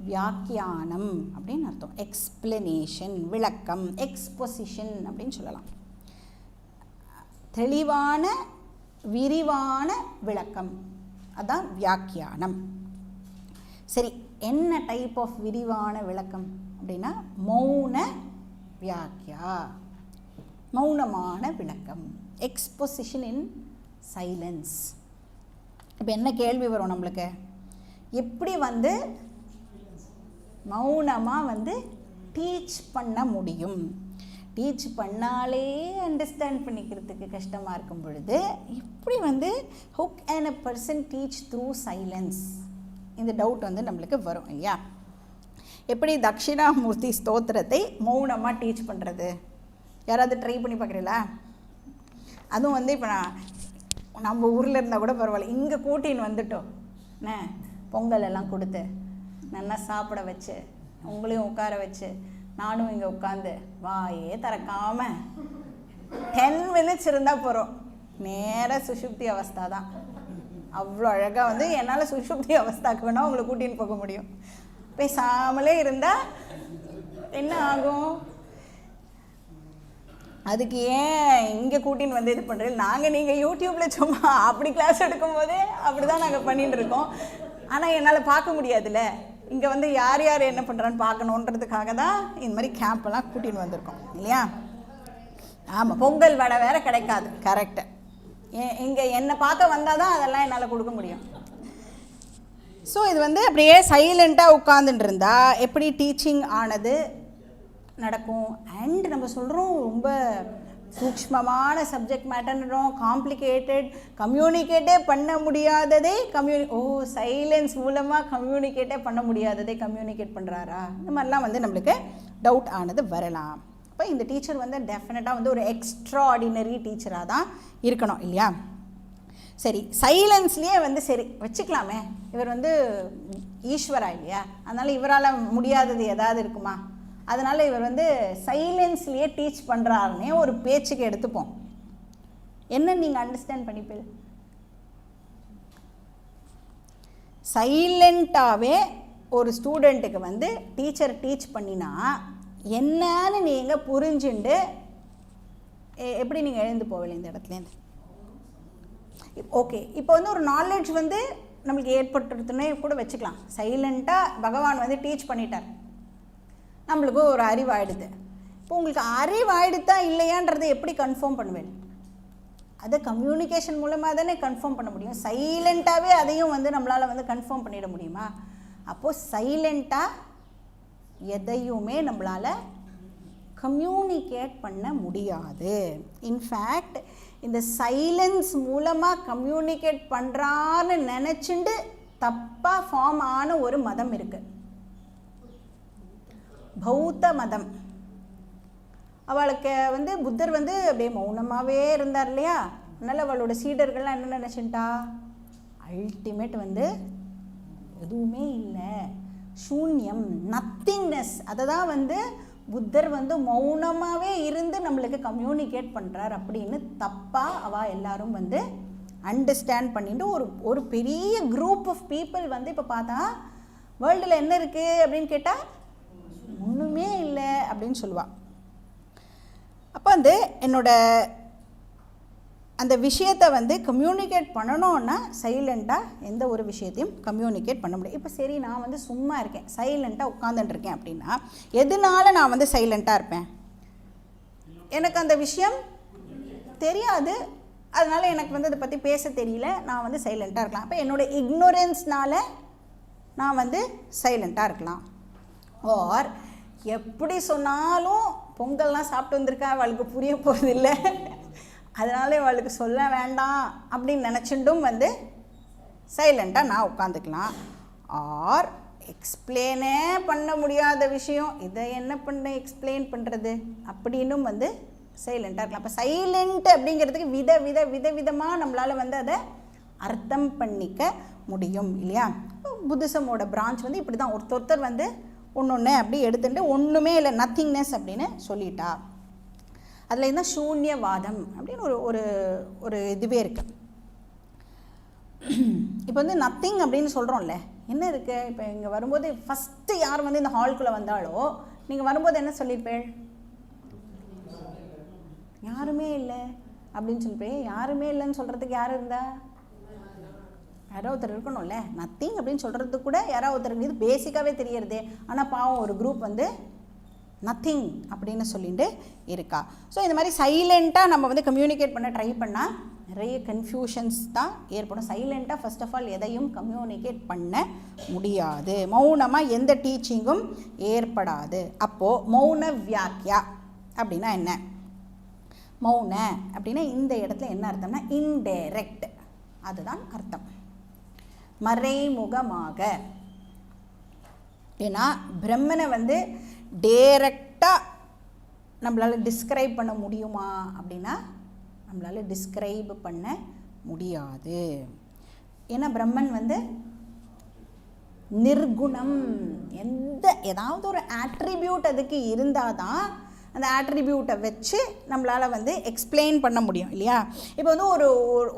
வியாக்கியானம் அப்படின்னு அர்த்தம். எக்ஸ்பிளனேஷன், விளக்கம், எக்ஸ்பொசிஷன் அப்படின்னு சொல்லலாம். தெளிவான விரிவான விளக்கம், அதுதான் வியாக்கியானம். சரி, என்ன டைப் ஆஃப் விரிவான விளக்கம் அப்படின்னா மௌன வியாக்கியா, மௌனமான விளக்கம், எக்ஸ்பொசிஷன் இன் சைலன்ஸ். இப்போ என்ன கேள்வி வரும் நம்மளுக்கு, எப்படி வந்து மௌனமாக வந்து டீச் பண்ண முடியும்? டீச் பண்ணாலே அண்டர்ஸ்டாண்ட் பண்ணிக்கிறதுக்கு கஷ்டமாக இருக்கும் பொழுது எப்படி வந்து how can a person teach through silence? இந்த டவுட் வந்து நம்மளுக்கு வரும் இல்லையா. எப்படி தட்சிணாமூர்த்தி ஸ்தோத்திரத்தை மௌனமாக டீச் பண்ணுறது? யாராவது ட்ரை பண்ணி பார்க்குறீங்களா? அதுவும் வந்து இப்போ நம்ம ஊரில் இருந்தால் கூட பரவாயில்ல, இங்கே கூட்டின்னு வந்துட்டோம் என்ன, பொங்கல் எல்லாம் கொடுத்து நல்லா சாப்பிட வச்சு உங்களையும் உட்கார வச்சு நானும் இங்கே உட்காந்து வாயே திறக்காமல் 10 minutes இருந்தால் போகிறோம், நேராக சுஷுப்தி அவஸ்தா தான். அவ்வளோ அழகாக வந்து என்னால் சுஷுப்தி அவஸ்தாக்கு வேணால் உங்களை கூட்டின்னு போக முடியும். பேசாமலே இருந்தால் என்ன ஆகும்? அதுக்கு ஏன் இங்கே கூட்டின்னு வந்து இது பண்ணுறது? நீங்கள் யூடியூப்பில் சும்மா அப்படி கிளாஸ் எடுக்கும் போதே அப்படி தான் நாங்கள் பண்ணிட்டு இருக்கோம். ஆனால் என்னால் பார்க்க முடியாதுல்ல, இங்கே வந்து யார் யார் என்ன பண்ணுறான்னு பார்க்கணுன்றதுக்காக தான் இந்த மாதிரி கேம்பெல்லாம் கூட்டின்னு வந்திருக்கோம் இல்லையா. ஆமாம், பொங்கல் வடை வேறு கிடைக்காது. கரெக்டு. இங்கே என்னை பார்க்க வந்தால் தான் அதெல்லாம் என்னால் கொடுக்க முடியும். ஸோ இது வந்து அப்படியே சைலண்ட்டாக உட்காந்துட்டு இருந்தால் எப்படி டீச்சிங் ஆனது நடக்கும்? அண்ட் நம்ம சொல்கிறோம் ரொம்ப சூக்ஷ்மமான சப்ஜெக்ட் மேட்டர்ன்றோம், காம்ப்ளிகேட்டட், கம்யூனிகேட்டே பண்ண முடியாததே சைலன்ஸ் மூலமாக கம்யூனிகேட்டே பண்ண முடியாததே கம்யூனிகேட் பண்ணுறாரா? இந்த மாதிரிலாம் வந்து நம்மளுக்கு டவுட் ஆனது வரலாம். அப்போ இந்த டீச்சர் வந்து டெஃபினட்டாக வந்து ஒரு எக்ஸ்ட்ராடினரி டீச்சராக தான் இருக்கணும் இல்லையா. சரி, சைலன்ஸ்லேயே வந்து சரி வச்சுக்கலாமே, இவர் வந்து ஈஸ்வரா இல்லையா, அதனால் இவரால் முடியாதது ஏதாவது இருக்குமா, அதனால் இவர் வந்து சைலன்ஸ்லேயே டீச் பண்ணுறாருன்னே ஒரு பேச்சுக்கு எடுத்துப்போம். என்ன நீங்கள் அண்டர்ஸ்டாண்ட் பண்ணிப்பீங்க? சைலண்ட்டாகவே ஒரு ஸ்டூடெண்ட்டுக்கு வந்து டீச்சர் டீச் பண்ணினா என்னன்னு நீங்கள் புரிஞ்சுண்டு எப்படி நீங்கள் எழுந்து போகல இந்த இடத்துலேருந்து? ஓகே, இப்போ வந்து ஒரு நாலேஜ் வந்து நம்மளுக்கு ஏற்பட்டுருத்துனே கூட வச்சுக்கலாம். சைலண்ட்டாக பகவான் வந்து டீச் பண்ணிட்டார், நம்மளுக்கு ஒரு அறிவாயிடுது. இப்போ உங்களுக்கு அறிவாயிடுதா இல்லையான்றதை எப்படி கன்ஃபார்ம் பண்ணுவேன்? அதை கம்யூனிகேஷன் மூலமாக தானே கன்ஃபார்ம் பண்ண முடியும். சைலண்ட்டாகவே அதையும் வந்து நம்மளால் வந்து கன்ஃபார்ம் பண்ணிட முடியுமா? அப்போது சைலண்ட்டாக எதையுமே நம்மளால் கம்யூனிகேட் பண்ண முடியாது. இன்ஃபேக்ட் இந்த சைலன்ஸ் மூலமாக கம்யூனிகேட் பண்ணுறான்னு நினச்சிண்டு தப்பாக ஃபார்ம் ஆன ஒரு மதம் இருக்குது, பௌத்த மதம். அவளுக்கு வந்து புத்தர் வந்து அப்படியே மௌனமாகவே இருந்தார் இல்லையா, அதனால் அவளோட சீடர்கள்லாம் என்ன நினச்சிட்டா, அல்டிமேட் வந்து எதுவுமே இல்லை, சூன்யம், நத்திங்னஸ். அதை தான் வந்து புத்தர் வந்து மௌனமாகவே இருந்து நம்மளுக்கு கம்யூனிகேட் பண்ணுறார் அப்படின்னு தப்பாக அவள் எல்லாரும் வந்து அண்டர்ஸ்டாண்ட் பண்ணிட்டு ஒரு பெரிய குரூப் ஆஃப் பீப்புள் வந்து இப்போ பார்த்தா வேர்ல்டில் என்ன இருக்குது அப்படின்னு கேட்டால் ஒன்றுமே இல்லை அப்படின்னு சொல்லுவாள். அப்போ வந்து என்னோட அந்த விஷயத்தை வந்து கம்யூனிகேட் பண்ணணுன்னா சைலண்ட்டாக எந்த ஒரு விஷயத்தையும் கம்யூனிகேட் பண்ண முடியும். இப்போ சரி, நான் வந்து சும்மா இருக்கேன், சைலண்ட்டாக உட்காந்துட்டுருக்கேன் அப்படின்னா எதனால நான் வந்து சைலண்ட்டாக இருப்பேன்? எனக்கு அந்த விஷயம் தெரியாது, அதனால் எனக்கு வந்து அதை பற்றி பேச தெரியல, நான் வந்து சைலண்ட்டாக இருக்கலாம். அப்போ என்னோடய இக்னோரன்ஸ்னால் நான் வந்து சைலண்ட்டாக இருக்கலாம். ஆர் எப்படி சொன்னாலும் பொங்கல்லாம் சாப்பிட்டு வந்திருக்கா, அவளுக்கு புரிய போகிறதில்லை, அதனால அவளுக்கு சொல்ல வேண்டாம் அப்படின்னு நினச்சிட்டும் வந்து சைலண்ட்டாக நான் உட்காந்துக்கலாம். ஆர் எக்ஸ்பிளைனே பண்ண முடியாத விஷயம், இதை என்ன பண்ண எக்ஸ்பிளைன் பண்ணுறது அப்படின்னும் வந்து சைலண்ட்டாக இருக்கலாம். அப்போ சைலண்ட் அப்படிங்கிறதுக்கு விதவிதமாக நம்மளால் வந்து அதை அர்த்தம் பண்ணிக்க முடியும் இல்லையா. புத்திசமோட பிரான்ச் வந்து இப்படி தான், ஒருத்தர் வந்து ஒன்று அப்படி எடுத்துட்டு ஒன்றுமே இல்லை, நத்திங்னஸ் அப்படின்னு சொல்லிட்டா. அதில் இருந்தால் சூன்யவாதம் அப்படின்னு ஒரு ஒரு இதுவே இருக்குது. இப்போ வந்து நத்திங் அப்படின்னு சொல்கிறோம்ல, என்ன இருக்குது? இப்போ இங்கே வரும்போது ஃபஸ்ட்டு யார் வந்து இந்த ஹால்குள்ளே வந்தாலோ நீங்கள் வரும்போது என்ன சொல்லியிருப்பேன்? யாருமே இல்லை அப்படின்னு சொல்லிப்பேன். யாருமே இல்லைன்னு சொல்கிறதுக்கு யார் இருந்தா? யாரோ ஒருத்தர் இருக்கணும்ல. நத்திங் அப்படின்னு சொல்கிறதுக்கு கூட யாரோ ஒருத்தருக்கு இது பேசிக்காகவே தெரியறது. ஆனால் பாவம் ஒரு குரூப் வந்து நத்திங் அப்படின்னு சொல்லிட்டு இருக்கா. ஸோ இந்த மாதிரி சைலண்ட்டாக நம்ம வந்து கம்யூனிகேட் பண்ண ட்ரை பண்ணால் நிறைய கன்ஃபியூஷன்ஸ் தான் ஏற்படும். சைலண்ட்டாக ஃபர்ஸ்ட் ஆஃப் ஆல் எதையும் கம்யூனிகேட் பண்ண முடியாது. மௌனமாக எந்த டீச்சிங்கும் ஏற்படாது. அப்போது மௌன வியாக்கியா அப்படின்னா என்ன? மௌன அப்படின்னா இந்த இடத்துல என்ன அர்த்தம்னா இன்டைரக்ட், அதுதான் அர்த்தம். மறைமுகமாக. ஏன்னா பிரம்மனை வந்து டைரக்டாக நம்மளால் டிஸ்கிரைப் பண்ண முடியுமா அப்படின்னா நம்மளால் டிஸ்கிரைப் பண்ண முடியாது. ஏன்னா பிரம்மன் வந்து நிர்குணம். ஏதாவது ஒரு ஆட்ரிபியூட் அதுக்கு இருந்தால் தான் அந்த ஆட்ரிபியூட்டை வச்சு நம்மளால் வந்து எக்ஸ்பிளைன் பண்ண முடியும் இல்லையா. இப்போ வந்து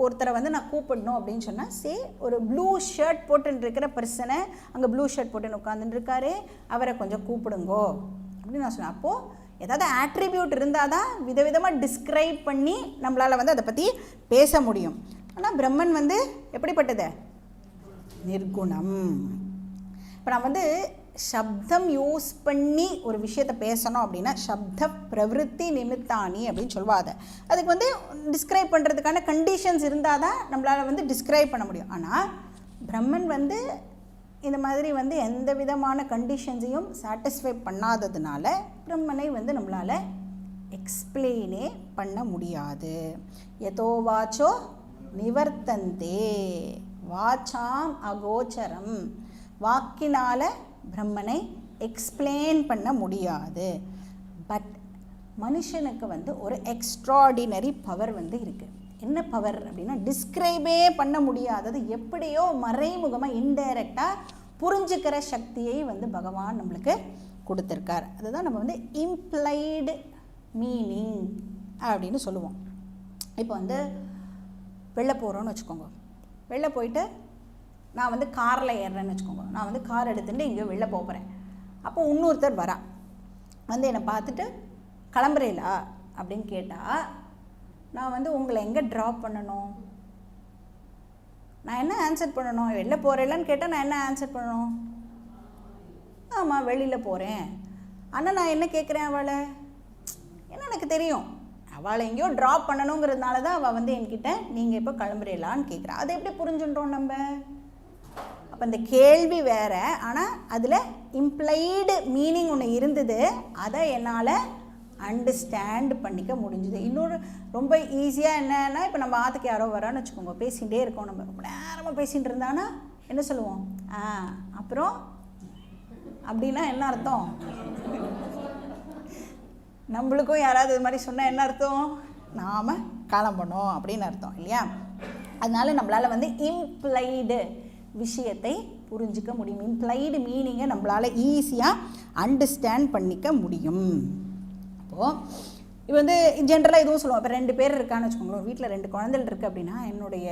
ஒருத்தரை வந்து நான் கூப்பிடணும் அப்படின்னு சொன்னால், ஒரு ப்ளூ ஷர்ட் போட்டுருக்கிற பர்சனை, அங்கே ப்ளூ ஷர்ட் போட்டுன்னு உட்காந்துட்டுருக்காரு, அவரை கொஞ்சம் கூப்பிடுங்கோ அப்படின்னு நான் சொன்னேன். அப்போது ஏதாவது ஆட்ரிபியூட் இருந்தால் தான் விதவிதமாக டிஸ்கிரைப் பண்ணி நம்மளால் வந்து அதை பற்றி பேச முடியும். ஆனால் பிரம்மன் வந்து எப்படிப்பட்டது? நிர்குணம். இப்போ நான் வந்து சப்தம் யூஸ் பண்ணி ஒரு விஷயத்தை பேசணும் அப்படின்னா சப்த பிரவருத்தி நிமித்தானி அப்படின்னு சொல்லுவாங்க. அதுக்கு வந்து டிஸ்கிரைப் பண்ணுறதுக்கான கண்டிஷன்ஸ் இருந்தால் தான் நம்மளால் வந்து டிஸ்கிரைப் பண்ண முடியும். ஆனால் பிரம்மன் வந்து இந்த மாதிரி வந்து எந்த விதமான கண்டிஷன்ஸையும் சாட்டிஸ்ஃபை பண்ணாததுனால பிரம்மனை வந்து நம்மளால் எக்ஸ்பிளைனே பண்ண முடியாது. யதோ வாச்சோ நிவர்த்தந்தே வாச்சாம் அகோச்சரம். வாக்கினால் பிரம்மனை எக்ஸ்பிளைன் பண்ண முடியாது. பட் மனுஷனுக்கு வந்து ஒரு எக்ஸ்ட்ராடினரி பவர் வந்து இருக்குது. என்ன பவர் அப்படின்னா டிஸ்கிரைபே பண்ண முடியாதது எப்படியோ மறைமுகமாக இன்டைரக்டாக புரிஞ்சுக்கிற சக்தியை வந்து பகவான் நம்மளுக்கு கொடுத்துருக்கார். அதுதான் நம்ம வந்து இம்ப்ளைடு மீனிங் அப்படின்னு சொல்லுவோம். இப்போ வந்து வெளில போகிறோன்னு வச்சுக்கோங்க, வெளில போயிட்டு நான் வந்து காரில் ஏறுறேன்னு வச்சுக்கோங்க, நான் வந்து கார் எடுத்துகிட்டு இங்கே வெளில போகிறேன். அப்போ இன்னொருத்தர் வரா வந்து என்னை பார்த்துட்டு கிளம்புறீங்களா அப்படின்னு கேட்டால் நான் வந்து உங்களை எங்கே ட்ராப் பண்ணணும், நான் என்ன ஆன்சர் பண்ணணும்? வெளில போகிறேன்னு கேட்டால் நான் என்ன ஆன்சர் பண்ணணும்? ஆமாம் வெளியில் போகிறேன். ஆனால் நான் என்ன கேட்குறேன் அவளை, ஏன்னா எனக்கு தெரியும் அவளை எங்கேயோ ட்ராப் பண்ணணுங்கிறதுனால தான் அவள் வந்து என்கிட்ட நீங்கள் இப்போ கிளம்புறீங்களான்னு கேட்குறா. அதை எப்படி புரிஞ்சுன்றோம் நம்ம? அப்போ இந்த கேள்வி வேறு, ஆனால் அதில் இம்ப்ளைடு மீனிங் ஒன்று இருந்தது, அதை என்னால் அண்டர்ஸ்டாண்ட் பண்ணிக்க முடிஞ்சுது. இன்னொரு ரொம்ப ஈஸியாக என்னன்னா, இப்போ நம்ம ஆற்றுக்கு யாரோ வரான்னு வச்சுக்கோங்க, பேசிகிட்டே இருக்கோம், நம்ம ரொம்ப நேரமாக பேசிகிட்டு இருந்தானா என்ன சொல்லுவோம்? அப்புறம் அப்படின்னா என்ன அர்த்தம்? நம்மளுக்கும் யாராவது இது மாதிரி சொன்னால் என்ன அர்த்தம்? நாம் கிளம்பணும் அப்படின்னு அர்த்தம் இல்லையா? அதனால நம்மளால் வந்து இம்ப்ளைடு விஷயத்தை புரிஞ்சிக்க முடியும். இம்ப்ளைடு மீனிங்கை நம்மளால் ஈஸியாக அண்டர்ஸ்டாண்ட் பண்ணிக்க முடியும். அப்போது இப்போ வந்து ஜென்ரலாக எதுவும் சொல்லுவோம். இப்போ 2 பேர் இருக்கான்னு வச்சுக்கோங்களேன், வீட்டில் 2 குழந்தைகள் இருக்குது அப்படின்னா என்னுடைய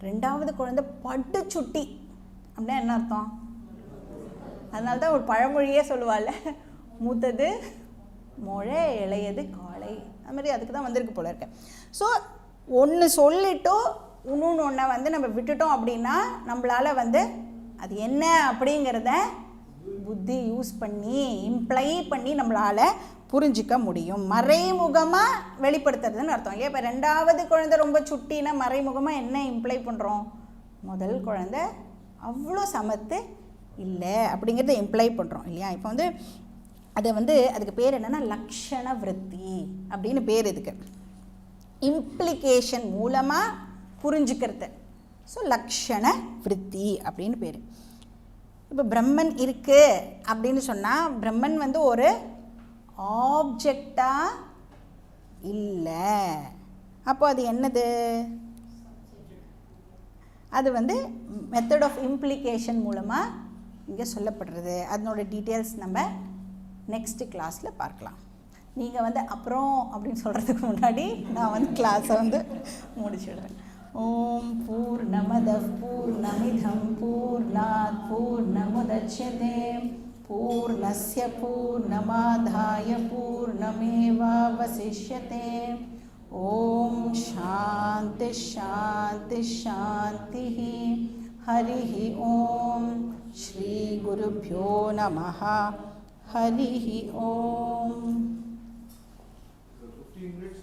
2வது குழந்தை பட்டு சுட்டி அப்படின்னா என்ன அர்த்தம்? அதனால தான் ஒரு பழமொழியே சொல்லுவாள், மூத்தது மொழை இளையது காளை. அது மாதிரி அதுக்கு தான் வந்திருக்கு போல இருக்கு. ஸோ ஒன்று சொல்லிட்டோ ஒன்று வந்து நம்ம விட்டுட்டோம் அப்படின்னா நம்மளால் வந்து அது என்ன அப்படிங்கிறத புத்தி யூஸ் பண்ணி இம்ப்ளை பண்ணி நம்மளால் புரிஞ்சிக்க முடியும். மறைமுகமாக வெளிப்படுத்துறதுன்னு அர்த்தம் இல்லையா? இப்போ 2வது குழந்தை ரொம்ப சுட்டினா மறைமுகமாக என்ன இம்ப்ளை பண்ணுறோம்? முதல் குழந்தை அவ்வளோ சமத்து இல்லை அப்படிங்கிறத இம்ப்ளை பண்ணுறோம் இல்லையா? இப்போ வந்து அதை வந்து அதுக்கு பேர் என்னென்னா லக்ஷண விருத்தி அப்படின்னு பேர். இதுக்கு இம்ப்ளிகேஷன் மூலமாக புரிஞ்சுக்கிறது. ஸோ லக்ஷண விருத்தி அப்படின்னு பேர். இப்போ பிரம்மன் இருக்குது அப்படின்னு சொன்னால் பிரம்மன் வந்து ஒரு ஆப்ஜெக்டாக இல்லை. அப்போ அது என்னது? அது வந்து மெத்தட் ஆஃப் இம்ப்ளிகேஷன் மூலமாக இங்கே சொல்லப்படுறது. அதனோட டீட்டெயில்ஸ் நம்ம நெக்ஸ்ட் கிளாஸில் பார்க்கலாம். நீங்கள் வந்து அப்புறம் அப்படின்னு சொல்கிறதுக்கு முன்னாடி நான் வந்து கிளாஸை வந்து முடிச்சுடுறேன். ஓம் பூர்ணமத பூர்ணமிதம் பூர்ணாத் பூர்ணமுதச்யதே பூர்ணஸ்ய பூர்ணமாதாய பூர்ணமேவாவசிஷ்யதே. ஓம் சாந்தி சாந்தி சாந்தி. ஹரி ஓம். ஸ்ரீ குருப்யோ நமஹ. ஹரி ஓம். 15 minutes